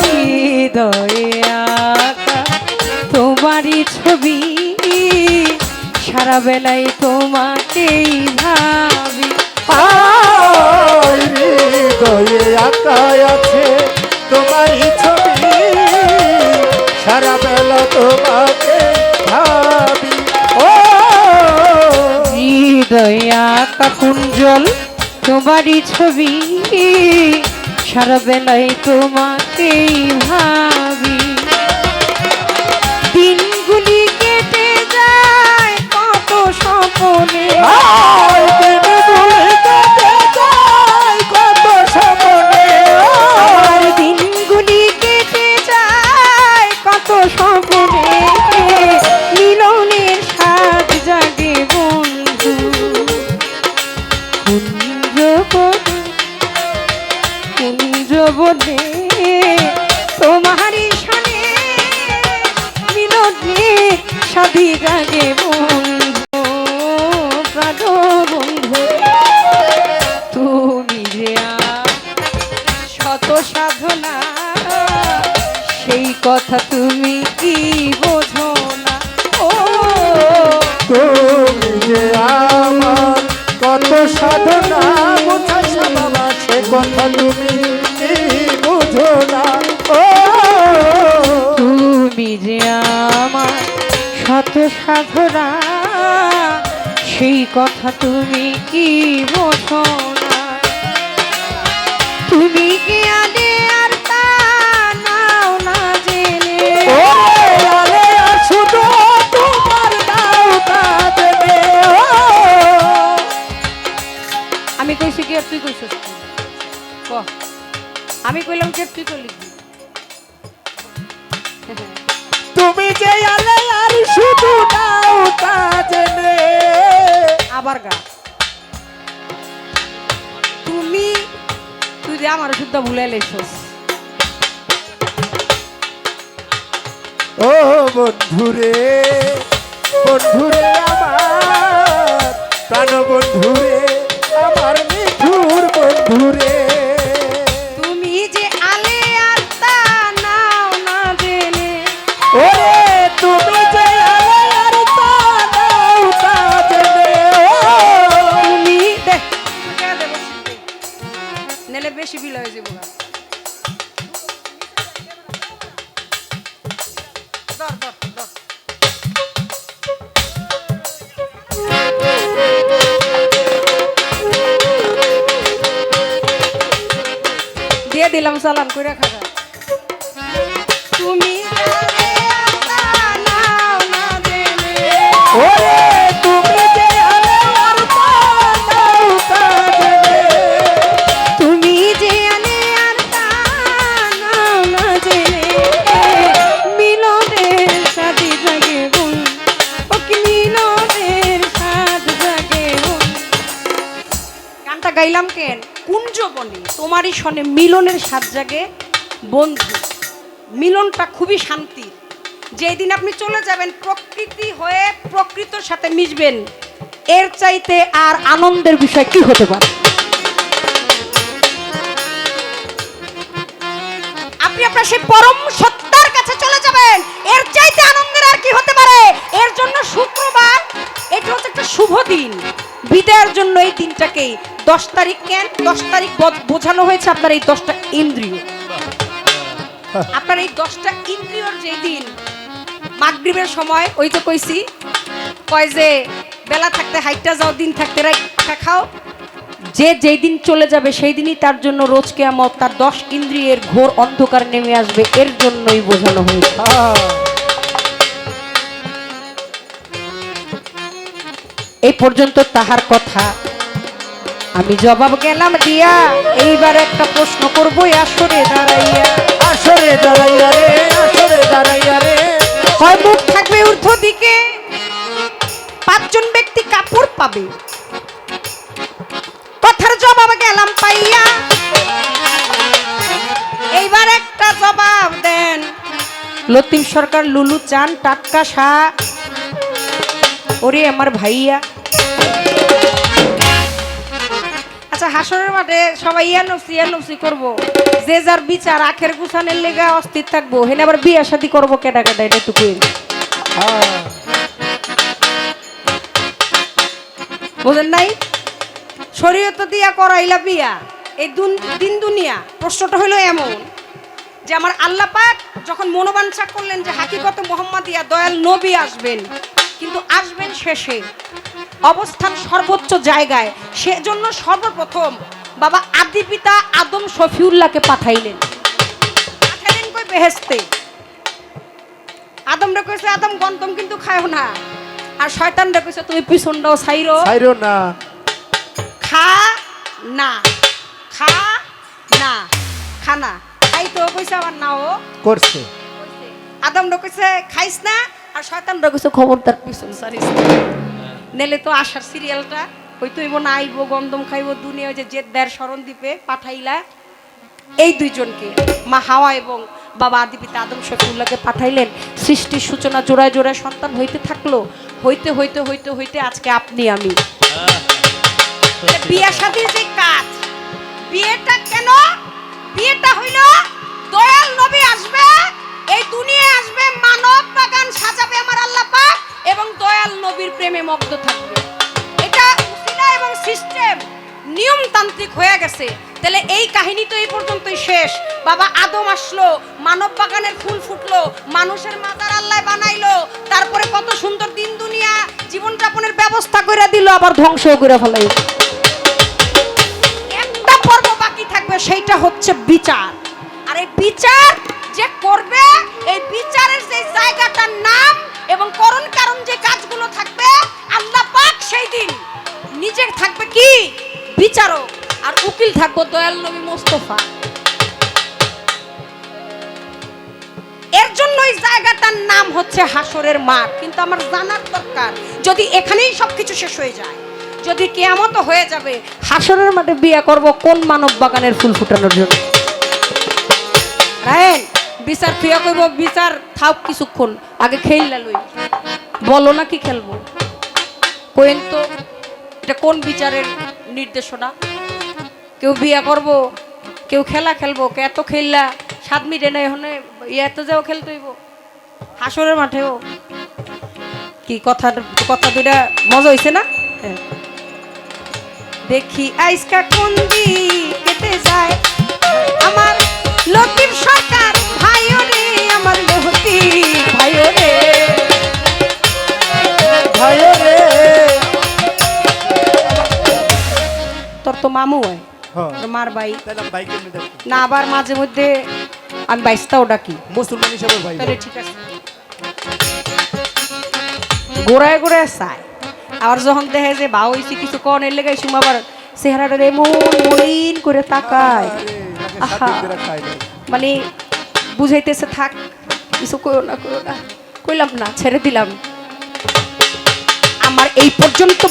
হৃদয়ে আঁকা তোমারই ছবি, সারা বেলায় তোমাকেই ভাবি। হৃদয়ে আঁকা আছে তোমারই ছবি, সারা বেলা তোমাকে ভাবি। ও হৃদয়ে আঁকা কুঞ্জল তোমারই ছবি, সারা বেলায় তোমাকেই ভাবি। দিনগুলি কেটে যায় কত স্বপনে, আয় দিনগুলি কেটে যায় কত স্বপ্নে। আর দিনগুলি কেটে যায় কত স্বপনে, মিলনের স্বাদ জাগে বন্ধু কুঞ্জ বনে, কুঞ্জ বনে তোমারই শোনে মিলনের স্বাদি জাগে বন্ধু। প্রাণ বন্ধু তুমি যে শত সাধনা, সেই কথা তুমি কি বোঝো না। ও তুমি যে আমার কত সাধনা, বুঝাইছে বাবা সে কথা তুমি কি বুঝো না। ও তুমি যে আমার শত সাধনা, সেই কথা তুমি কি বোঝো না। তুমি কি আনে আর তা নাও না জেনে, আরে শুধু তোমার নাও তা দেবে। আমি কইছি কি আর তুই কইছিস কি? ক আমি কইলাম কি আর তুই কইলি কি? তুমি যে আলে আর শুধু নাও তা জেনে। আবার গা তুমি, তুই যে আমার শুদ্ধ ভুলে লেছিস। ও বন্ধুরে, বন্ধুরে আমার প্রাণ বন্ধুরে, আমার মিঠুর বন্ধুরে। তুমি যে আলে আর তা নাও না জেনে, ওরে তুমি যে আলে আর তা নাও তা জেনে। তুমি দেখ নেলে বেশি বিল হয়ে যাবো গা। ধর, ধর, ধর। দিয়ে দিলাম চালান কইরা খাবা। তুমি নাও না জেনে, ওরে তুমি যে আলে আর তা নাও তা জেনে। তুমি যে আনে আর তা নাও না জেনে, মিলনের স্বাদ জাগে বন, ও কি মিলনের স্বাদ জাগে বন। গানটা গাইলাম কেন? কুঞ্জ বনে তোমারই শোনে মিলনের স্বাদ জাগে বন্ধু। মিলনটা খুবই শান্তি। যেই দিন আপনি চলে যাবেন প্রকৃতি হয়ে প্রকৃতির সাথে মিশবেন, এর চাইতে আর আনন্দের বিষয় কি হতে পারে? আপনি আপনার সেই পরম সত্তার কাছে চলে যাবেন, এর চাইতে আনন্দের আর কি হতে পারে? এর জন্য শুক্রবার এটা হচ্ছে একটা শুভ দিন, বিদায়ের জন্য এই দিনটাকেই 10 তারিখ কেন 10 তারিখ বোঝানো হয়েছে আপনার এই 10টা ইন্দ্রিয়। আপনার এই 10টা ইন্দ্রিয়র যেই দিন মাগরিবের সময়, ওই তো কইছি কয় যে বেলা থাকতে হাইটা যাও, দিন থাকতে রাইখা খাও, যে যেই দিন চলে যাবে সেই দিনই তার জন্য রোজ কিয়ামত, তার 10 ইন্দ্রিয়ের ঘোর অন্ধকার নেমে আসবে, এর জন্যই বোঝানো হয়েছে। এই পর্যন্ত তাহার কথা, আমি জবাব গেলাম দিয়া, এইবার একটা প্রশ্ন করবো আসরে দাঁড়াইয়া। আসরে দাঁড়াইয়া রে, আসরে দাঁড়াইয়া রে, হয় মুখ থাকবে ঊর্ধ্ব দিকে, 5 জন ব্যক্তি কাপড় পাবে, কথার জবাব গেলাম পাইয়া, এইবার একটা জবাব দেন লতিফ সরকার, লুলু চান, টাটকা শাহ, ওরে আমার ভাইয়া। আচ্ছা, হাসরের মাঠে সবাই ইয়ানফসি করবো, যে যার বিচার আখের গুছানের লেগা অস্থির থাকবো, হেনে আবার বিয়া শাদী করবো কেটা কেটা, এটা একটু কই বুঝেন নাই? শরীয়ত দিয়া করাইলা বিয়া, এই দিন দুনিয়া। প্রশ্নটা হলো এমন যে আমার আল্লাহ পাক যখন মনোবাঞ্ছা করলেন যে হাকিকত মুহাম্মাদিয়া দয়াল নবী আসবেন, কিন্তু আসবেন শেষে, অবস্থান সর্বোচ্চ জায়গায়, সেজন্য সর্বপ্রথম বাবা আদি পিতা আদম শফিউল্লাহকে পাঠাইলেন কই বেহেশতে। আদম রে কইছে আদম গন্তম কিন্তু খায়ও না, আর শয়তান রে কইছে তুমি পিছনটাও ছাইরো না, খা না, খা না, খানা খাইতো কইছে, আবার নাও করছে। আদম রে কইছে খাইস না, আর শয়তান রে কইছে খবরদার পিছন সারিস না, নেলে তো আসার সিরিয়ালটা হইতো হইব না, আইব গন্ধম খাইব, দুনিয়া যে জেদ্দার শরণ দ্বীপে পাঠাইলা। এই দুইজনকে মা হাওয়া এবং বাবা আদি পিতা আদম শফিউল্লাহকে পাঠাইলেন। সৃষ্টির সূচনা জোড়ায় জোড়ায় সন্তান হইতে থাকলো, হইতে হইতে হইতে হইতে আজকে আপনি আমি। বিয়ে শাদীর যে কাজ, বিয়েটা কেন? বিয়েটা হইল দয়াল নবী আসবে, এই দুনিয়ায় আসবে, মানব বাগান সাজাবে আমার আল্লাহ পাক, এবং দয়াল নবীর প্রেমে মগ্ন থাকবে। এটা উসিলা এবং সিস্টেম নিয়মতান্ত্রিক হয়ে গেছে। তাহলে এই কাহিনী তো এই পর্যন্তই শেষ। বাবা আদম আসলো, মানব বাগানের ফুল ফুটলো, মানুষের মাজার আল্লাহ বানাইলো, তারপরে কত সুন্দর দিন দুনিয়া জীবনযাপনের ব্যবস্থা করে দিল, আবার ধ্বংস করে ফেলাই। একটা পর্ব বাকি থাকবে, সেইটা হচ্ছে বিচার। আর এই বিচার যে করবে, এই বিচারের যে জায়গাটার নাম এবং করণ কারণ যে কাজগুলো থাকবে, আল্লাহ পাক সেই দিন নিজে থাকবে কি বিচারক, আর উকিল থাকবো দয়াল নবী মোস্তফা। এর জন্য এই জায়গাটার নাম হচ্ছে হাসরের মাঠ। কিন্তু আমার জানার দরকার, যদি এখানেই সবকিছু শেষ হয়ে যায়, যদি কিয়ামত হয়ে যাবে, হাসরের মাঠে বিয়ে করব কোন মানব বাগানের ফুল ফুটানোর জন্য? বিচার থুয়া কইব, বিচার থাক কিছুক্ষণ, আগে খেললা লই, বলো না কি খেলবো, কোয়েন তো এটা কোন বিচারের নির্দেশনা? কেউ বিয়া করব, কেউ খেলা খেলবো, কে এত খেললা 7 মিনিটে না, এখানে এত যাও খেলতে হইব হাসরের মাঠেও। কি কথা দুইটা মজা হইছে না? দেখি আইসকা কোন কেটে যায় আমার লতিফ সরকার ভাইও রে, আমার লতিফ ভাইও রে, ভাইও রে, তোর তো মামু হয়, তোর মার ভাই না, আবার মাঝে মধ্যে আমি বাইশটাও ডাকি মুসলমান হিসাবে ভাই। তাহলে ঠিক আছে, গোড়ায় গোড়ায় চায়। আবার যখন দেখে যে ভাও হইছি কিছু কনের লেগে সুম, আবার চেহারাটা এমন মলিন করে তাকায়, আহা, মানে বুঝাইতেছে থাক কিছু করো না, কইলাম না, ছেড়ে দিলাম। আমার এই পর্যন্ত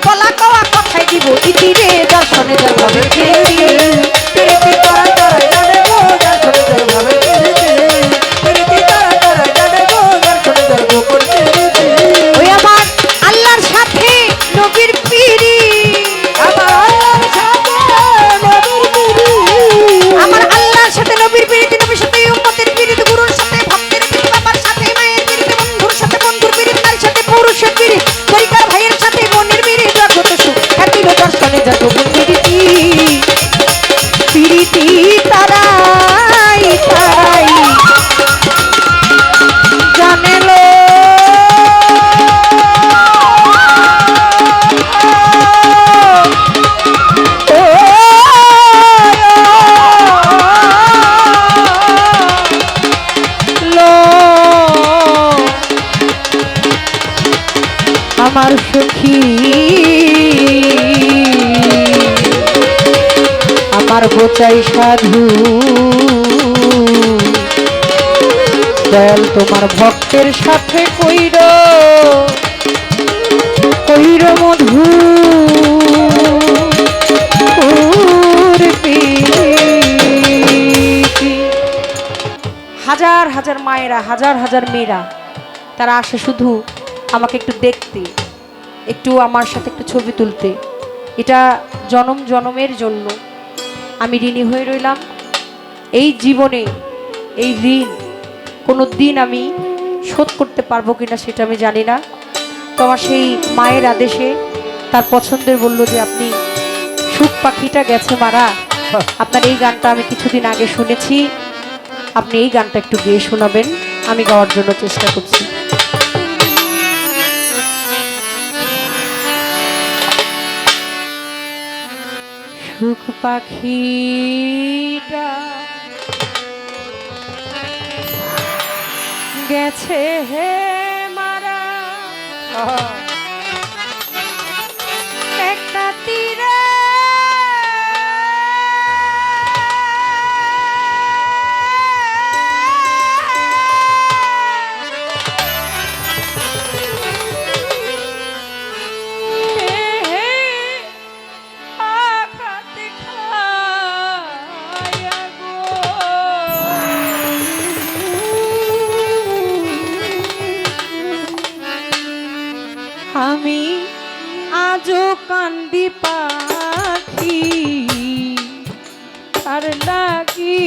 বলা কওয়া কথাই দিব ইতিরে দর্শনে যাবে ওই আমার আল্লাহর সাথে আমার গোচাই সাধু দয়াল তোমার ভক্তের সাথে কইর কইর মধু হাজার হাজার মায়েরা হাজার হাজার মেয়েরা তারা আসে শুধু আমাকে একটু দেখতে, একটু আমার সাথে একটু ছবি তুলতে। এটা জনম জনমের জন্য আমি ঋণী হয়ে রইলাম। এই জীবনে এই ঋণ কোনো দিন আমি শোধ করতে পারবো কিনা সেটা আমি জানি না। তো আমার সেই মায়ের আদেশে তার পছন্দের বলল যে আপনি সুখ পাখিটা গেছে মারা, আপনার এই গানটা আমি কিছুদিন আগে শুনেছি, আপনি এই গানটা একটু গেয়ে শোনাবেন। আমি গাওয়ার জন্য চেষ্টা করছি। সুখ পাখিটা গেছে হে মারা একটা তীরে আমি আজও কান্দি পাখি আর লাগি,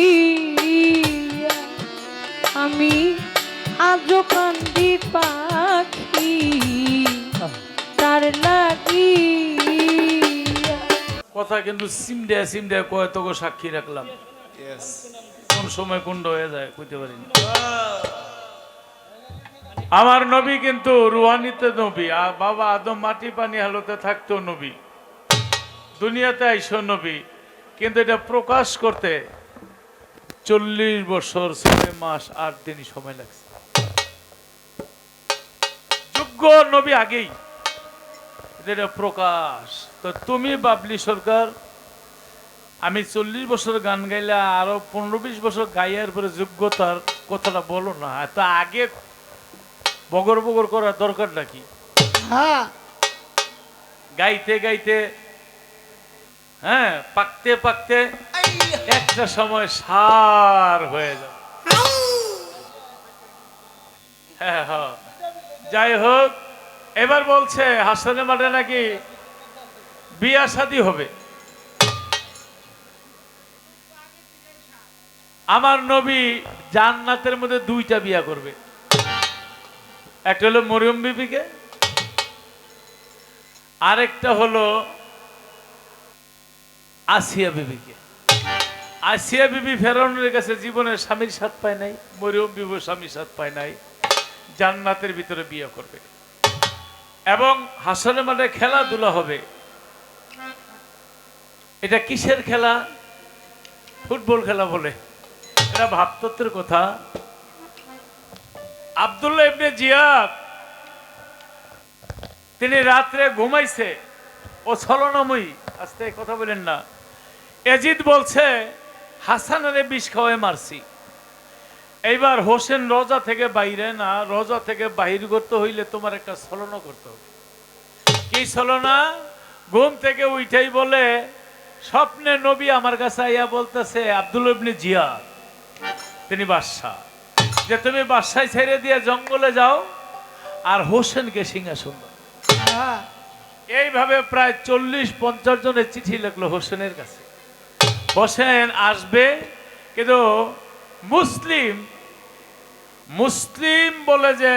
আমি আজও কান্দি পাখি তার লাগি। কথা কিন্তু সিমডে সিমডে কয় তোকে সাক্ষী রাখলাম, কোন সময় কুণ্ড হয়ে যায় কইতে পারিনি। আমার নবী কিন্তু রুহানিতে নবী, আর বাবা আদম মাটি পানি হালতে থাকতো নবী, দুনিয়াতে আইসো নবী, কিন্তু এটা প্রকাশ করতে 40 বছর 6 মাস 8 দিন সময় লাগছে। যোগ্য নবী আগেই এটা প্রকাশ। তো তুমি বাবলি সরকার, আমি 40 বছর গান গাইলে আরো 15-20 বছর গাইয়ার পরে যোগ্যতার কথাটা বলো না, এত আগে বগর বগর করার দরকার নাকি? হ্যাঁ গাইতে গাইতে হ্যাঁ পাকতে পাকতে একটা সময় সার হয়ে যায়। হ্যাঁ হ্যাঁ, যাই হোক, এবার বলছে হাসানের মাঠে নাকি বিয়া শাদী হবে। আমার নবী জান্নাতের মধ্যে 2টা বিয়া করবে, একটা হলো মরিয়ম বিবিকে, আরেকটা হলো আসিয়া বিবিকে। আসিয়া বিবি ফেরাউনের কাছে জীবনের স্বামীর সাথ পায় নাই, মরিয়ম বিবি স্বামীর সাথ পায় নাই, জান্নাতের ভিতরে বিয়ে করবে এবং হাসরের মাঠে খেলাধুলা হবে। এটা কিসের খেলা? ফুটবল খেলা বলে, এটা ভাবতত্ত্বের কথা। আব্দুল্লাহ ইবনে জিয়াদ তিনি রাত্রে ঘুমাইছে, ও ছলনাময়ী, আস্তে কথা বলেন না। এজিদ বলছে হাসানের বিষ খাওয়ায় মারছি। এইবার হোসেন রোজা থেকে বাইরে না, রোজা থেকে বাহির করতে হইলে তোমার একটা ছলনা করতে হবে। কি ছলনা? ঘুম থেকে উঠাই বলে স্বপ্নে নবী আমার কাছে আইয়া বলতেছে আব্দুল্লাহ ইবনে জিয়াদ তিনি বাদশাহ, যে তুমি বাদশায় ছেড়ে দিয়ে জঙ্গলে যাও আর হোসেনকে সিংহাসন দাও। এইভাবে প্রায় 40-50 জনের চিঠি লিখলো হোসেনের কাছে। হোসেন আসবে, কিন্তু মুসলিম মুসলিম বলে যে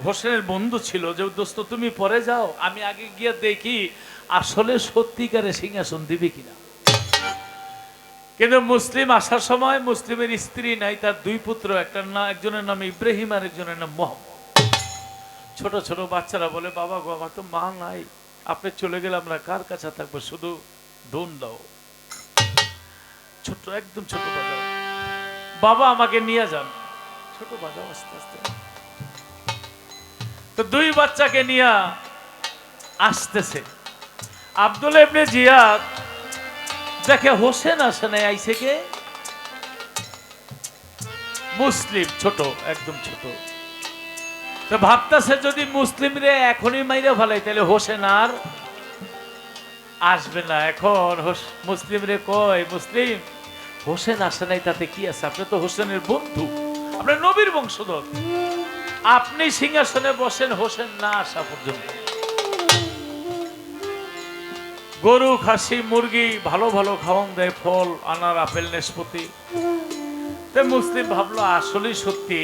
হোসেনের বন্ধু ছিল, যে দোস্ত তুমি পরে যাও, আমি আগে গিয়ে দেখি আসলে সত্যিকারে সিংহাসন দিবে কিনা। কিন্তু মুসলিম আসার সময় মুসলিমের স্ত্রী নাই, তার 2 পুত্র, একজনের নাম ইব্রাহিম আর একজনের নাম মোহাম্মদ। ছোট ছোট বাচ্চারা বলে বাবা গো আমার তো মা নাই, আপনি চলে গেলে আমরা কার কাছে থাকবো, শুধু ধন দাও, ছোট একদম ছোট বাজাও, বাবা আমাকে নিয়ে যান, ছোট বাজাও আস্তে আস্তে। তো 2 বাচ্চাকে নিয়ে আসতেছে। আব্দুল্লাহ ইবনে জিয়াদ দেখে হোসেন আসে নাই, আইসে কে? মুসলিম, ছোট, একদম ছোট। তো ভাবতাছে যদি মুসলিম রে এখনই মাইরে ফেলাই তাহলে হোসেন আর আসবে না। এখন মুসলিম রে কয়, মুসলিম হোসেন আসে নাই তাতে কি আছে, আপনি তো হোসেনের বন্ধু, আপনার নবীর বংশধর, আপনি সিংহাসনে বসেন হোসেন না আসা পর্যন্ত। গরু, খাসি, মুরগি ভালো ভালো খাওয়ান দেয়, ফল, আনার, আপেল, নাশপাতি। মুসলিম ভাবলো আসলে সত্যি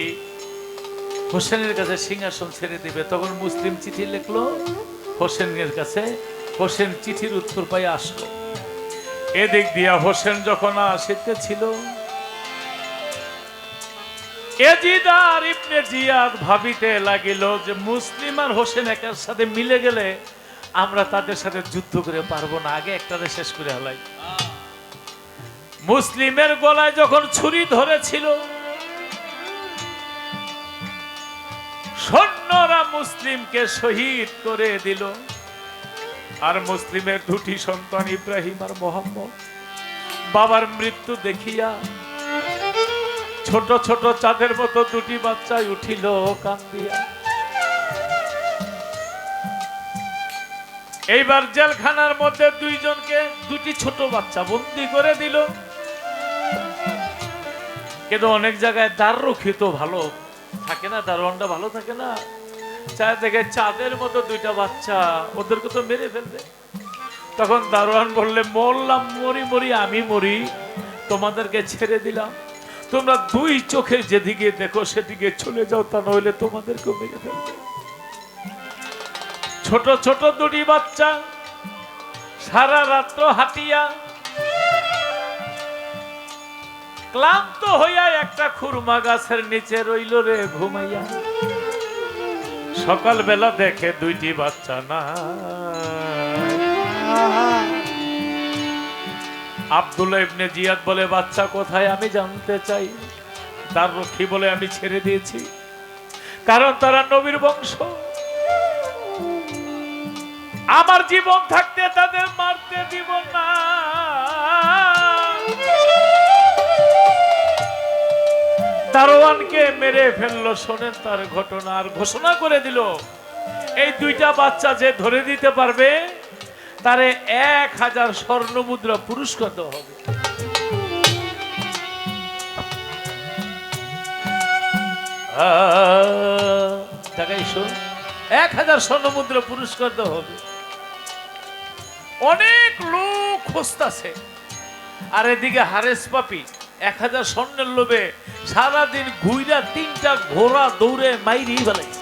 হোসেনের কাছে সিংহাসন ছেড়ে দিবে। তখন মুসলিম চিঠি লিখলো হোসেনের কাছে, হোসেন চিঠির উত্তর পাই আসলো। এদিক দিয়া হোসেন যখন আসিতেছিল, এজিদ আর ইবনে জিয়াদ ভাবিতে লাগিল যে মুসলিম আর হোসেন একের সাথে মিলে গেলে আমরা তাদের সাথে যুদ্ধ করে পারবো না, আগে একটারে শেষ করে হলাই। মুসলিমের গলায় যখন ছুরি ধরেছিল, সৈন্যরা মুসলিমকে শহীদ করে দিল। আর মুসলিমের দুটি সন্তান ইব্রাহিম আর মোহাম্মদ বাবার মৃত্যু দেখিয়া ছোট ছোট চাঁদের মতো দুটি বাচ্চাই উঠিল কান্দিয়া। এইবার জেলখানার মধ্যে দুইজনকে, দুটি ছোট বাচ্চা বন্দি করে দিল। কিন্তু অনেক জায়গায় দ্বার রক্ষিত ভালো থাকে না, দারোয়ানটা ভালো থাকে না, চায় দেখে চাঁদের মতো দুইটা বাচ্চা, ওদেরকে তো মেরে ফেলবে। তখন দারোয়ান বললে, মরলাম, মরি মরি আমি মরি, তোমাদেরকে ছেড়ে দিলাম, তোমরা দুই চোখে যেদিকে দেখো সেদিকে চলে যাও, তা নইলে তোমাদেরকেও মেরে ফেলবে। ছোট ছোট দুটি বাচ্চা সারা রাত্র হাঁটিয়া ক্লান্ত হইয়া একটা খুরমা গাছের নিচে রইল রে ঘুমাইয়া। সকাল বেলা দেখে দুইটি বাচ্চা না। আব্দুল্লাহ ইবনে জিয়াদ বলে, বাচ্চা কোথায় আমি জানতে চাই। তার রক্ষী বলে, আমি ছেড়ে দিয়েছি, কারণ তারা নবীর বংশ, আমার জীবন থাকতে তাদের মারতে দিব না। দারোয়ানকে মেরে ফেললো, শোনেন তার ঘটনা। আর ঘোষণা করে দিল, এই দুইটা বাচ্চা যে ধরে দিতে পারবে তারে 1000 স্বর্ণ মুদ্রা পুরস্কার দেওয়া হবে। টাকাই শোন, 1000 স্বর্ণ মুদ্রা পুরস্কার দেওয়া হবে। অনেক লোক খুঁজতেছে, আর এদিকে হারেস পাপি 1000 স্বর্ণের লোভে সারাদিন ঘুইরা 3টা ঘোড়া দৌড়ে মাইরি ফেলাইছে।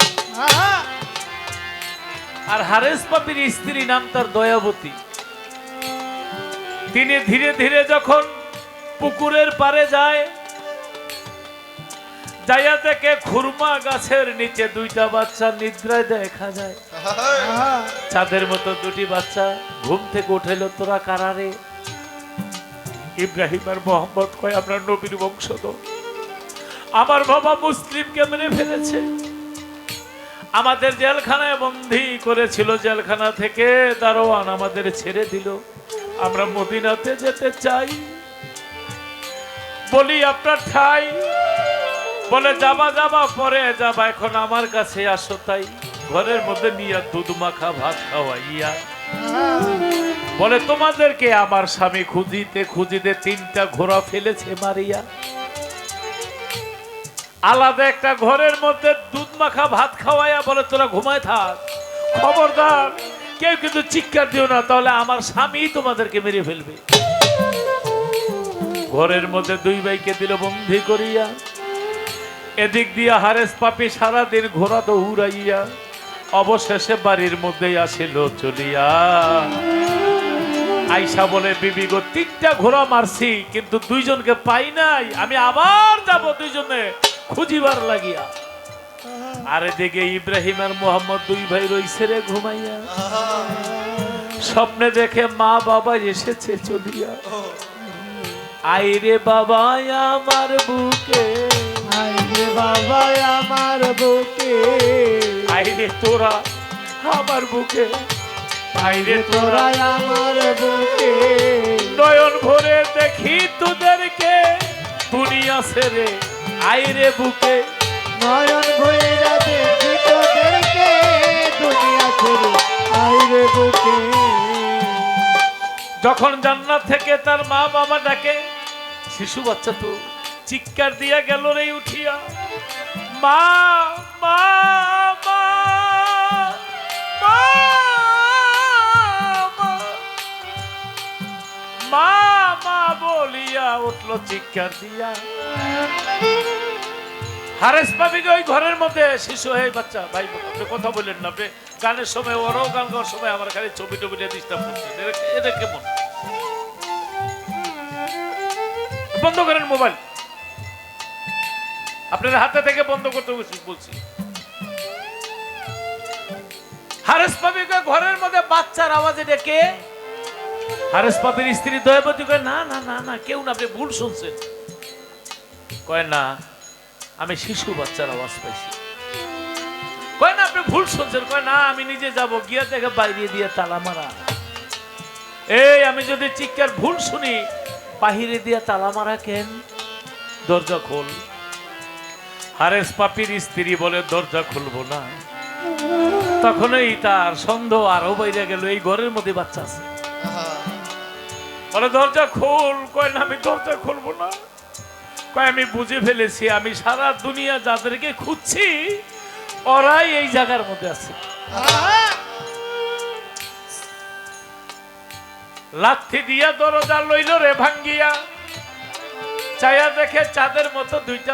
আর হারেস পাপির স্ত্রী নাম তার দয়াবতী। তিনি ধীরে ধীরে যখন পুকুরের পারে যায়, যাইয়া দেখে খুরমা গাছের নিচে দুইটা বাচ্চা নিদ্রায় দেখা যায়। চাঁদের মতো দুটি বাচ্চা ঘুম থেকে উঠেল। তোরা কারারে? ইব্রাহিম আর মোহাম্মদ কয়, আমরা নবীর বংশধর, আমার বাবা মুসলিমকে মেরে ফেলেছে, আমাদের জেলখানায় বন্দী করেছিল, জেলখানা থেকে দারোয়ান আমাদের ছেড়ে দিল, আমরা মদিনাতে যেতে চাই। বলি আপনার ঠাই? বলে, যাবা যাবা, পরে যাবা, এখন আমার কাছে আসো। তাই ঘরের মধ্যে নিয়ে দুধ মাখা ভাত খাওয়াইয়া বলে, তোমাদেরকে আমার স্বামী খুঁজিতে খুঁজিতে 3টা ঘোড়া ফেলেছে মারিয়া। আলাদা একটা ঘরের মধ্যে দুধ মাখা ভাত খাওয়াইয়া বলে, তোরা ঘুমায় থাক, খবরদার কেউ কিন্তু চিৎকার দিও না, তাহলে আমার স্বামী তোমাদেরকে মেরে ফেলবে। ঘরের মধ্যে দুই ভাইকে দিল বন্দী করিয়া। এদিক দিয়া হারেস পাপি সারাদিন ঘোড়া দৌড়াইয়া অবশেষে বাড়ির মধ্যেই আসিল চলিয়া। আইসা বলে, বিবি গো, 3টা ঘোড়া মারছি কিন্তু দুইজনকে পাই নাই, আমি আবার যাব দুইজনে খুঁজিবার লাগিয়া। আর এদিকে ইব্রাহিম আর মোহাম্মদ দুই ভাই রইছে রে ঘুমাইয়া। স্বপ্নে দেখে মা বাবা এসেছে চলিয়া। আইরে বাবা আমার বুকে, আইরে বাবা আমার বুকে, আইরে তোরা আমার বুকে। আইরে তোরা তোরাই আমার বুকে নয়ন ভরে দেখি তোদেরকে দুনিয়া ছেড়ে আইরে বুকে নয়ন ভইরা দেখি তোদেরকে দুনিয়া ছেড়ে আইরে বুকে যখন জান্নাত থেকে তার মা বাবা ডাকে শিশু বাচ্চা তো চিৎকার দিয়া গেল রে উঠিয়া মা মা মা মা মা, মা মা বলিয়া উঠলো চিৎকার দিয়া হারেস পাবি ওই ঘরের মধ্যে শিশু হয়ে বাচ্চা ভাই আপনি কথা বললেন না আপনি গানের সময় ওরাও গান গাওয়ার সময় আমার খালি ছবি টবি নিয়ে ডিস্টার্ব করছেন এটা কেমন বন্ধ করেন মোবাইল আপনার হাতে থেকে বন্ধ করতে বলছি হারেস পাবিকে ঘরের মধ্যে বাচ্চার আওয়াজে ডেকে হারেস পাবির স্ত্রী দয়াবতী কয় না না না না কেউ না আপনি ভুল শুনছেন কয় না আমি শিশু বাচ্চার আওয়াজ পাইছি কয় না আপনি ভুল শুনছেন কয় না আমি নিজে যাব গিয়া দেখে বাইরে দিয়ে তালা মারা এই আমি যদি চিৎকার ভুল শুনি বাহিরে দিয়ে তালা মারা কেন দরজা খোল হারেস পাপির স্ত্রী বলে দরজা খুলবো না তখনই তার সন্দেহ আরো বাইরে গেল এই ঘরের মধ্যে বাচ্চা আছে বলে দরজা খোল কয় না আমি দরজা খুলবো না কয় আমি বুঝে ফেলেছি আমি সারা দুনিয়া যাদেরকে খুঁজছি ওরাই এই জায়গার মধ্যে আছে লাথি দিয়া দরজা লইল রে ভাঙ্গিয়া চায়া দেখে চাঁদের মতো দুইটা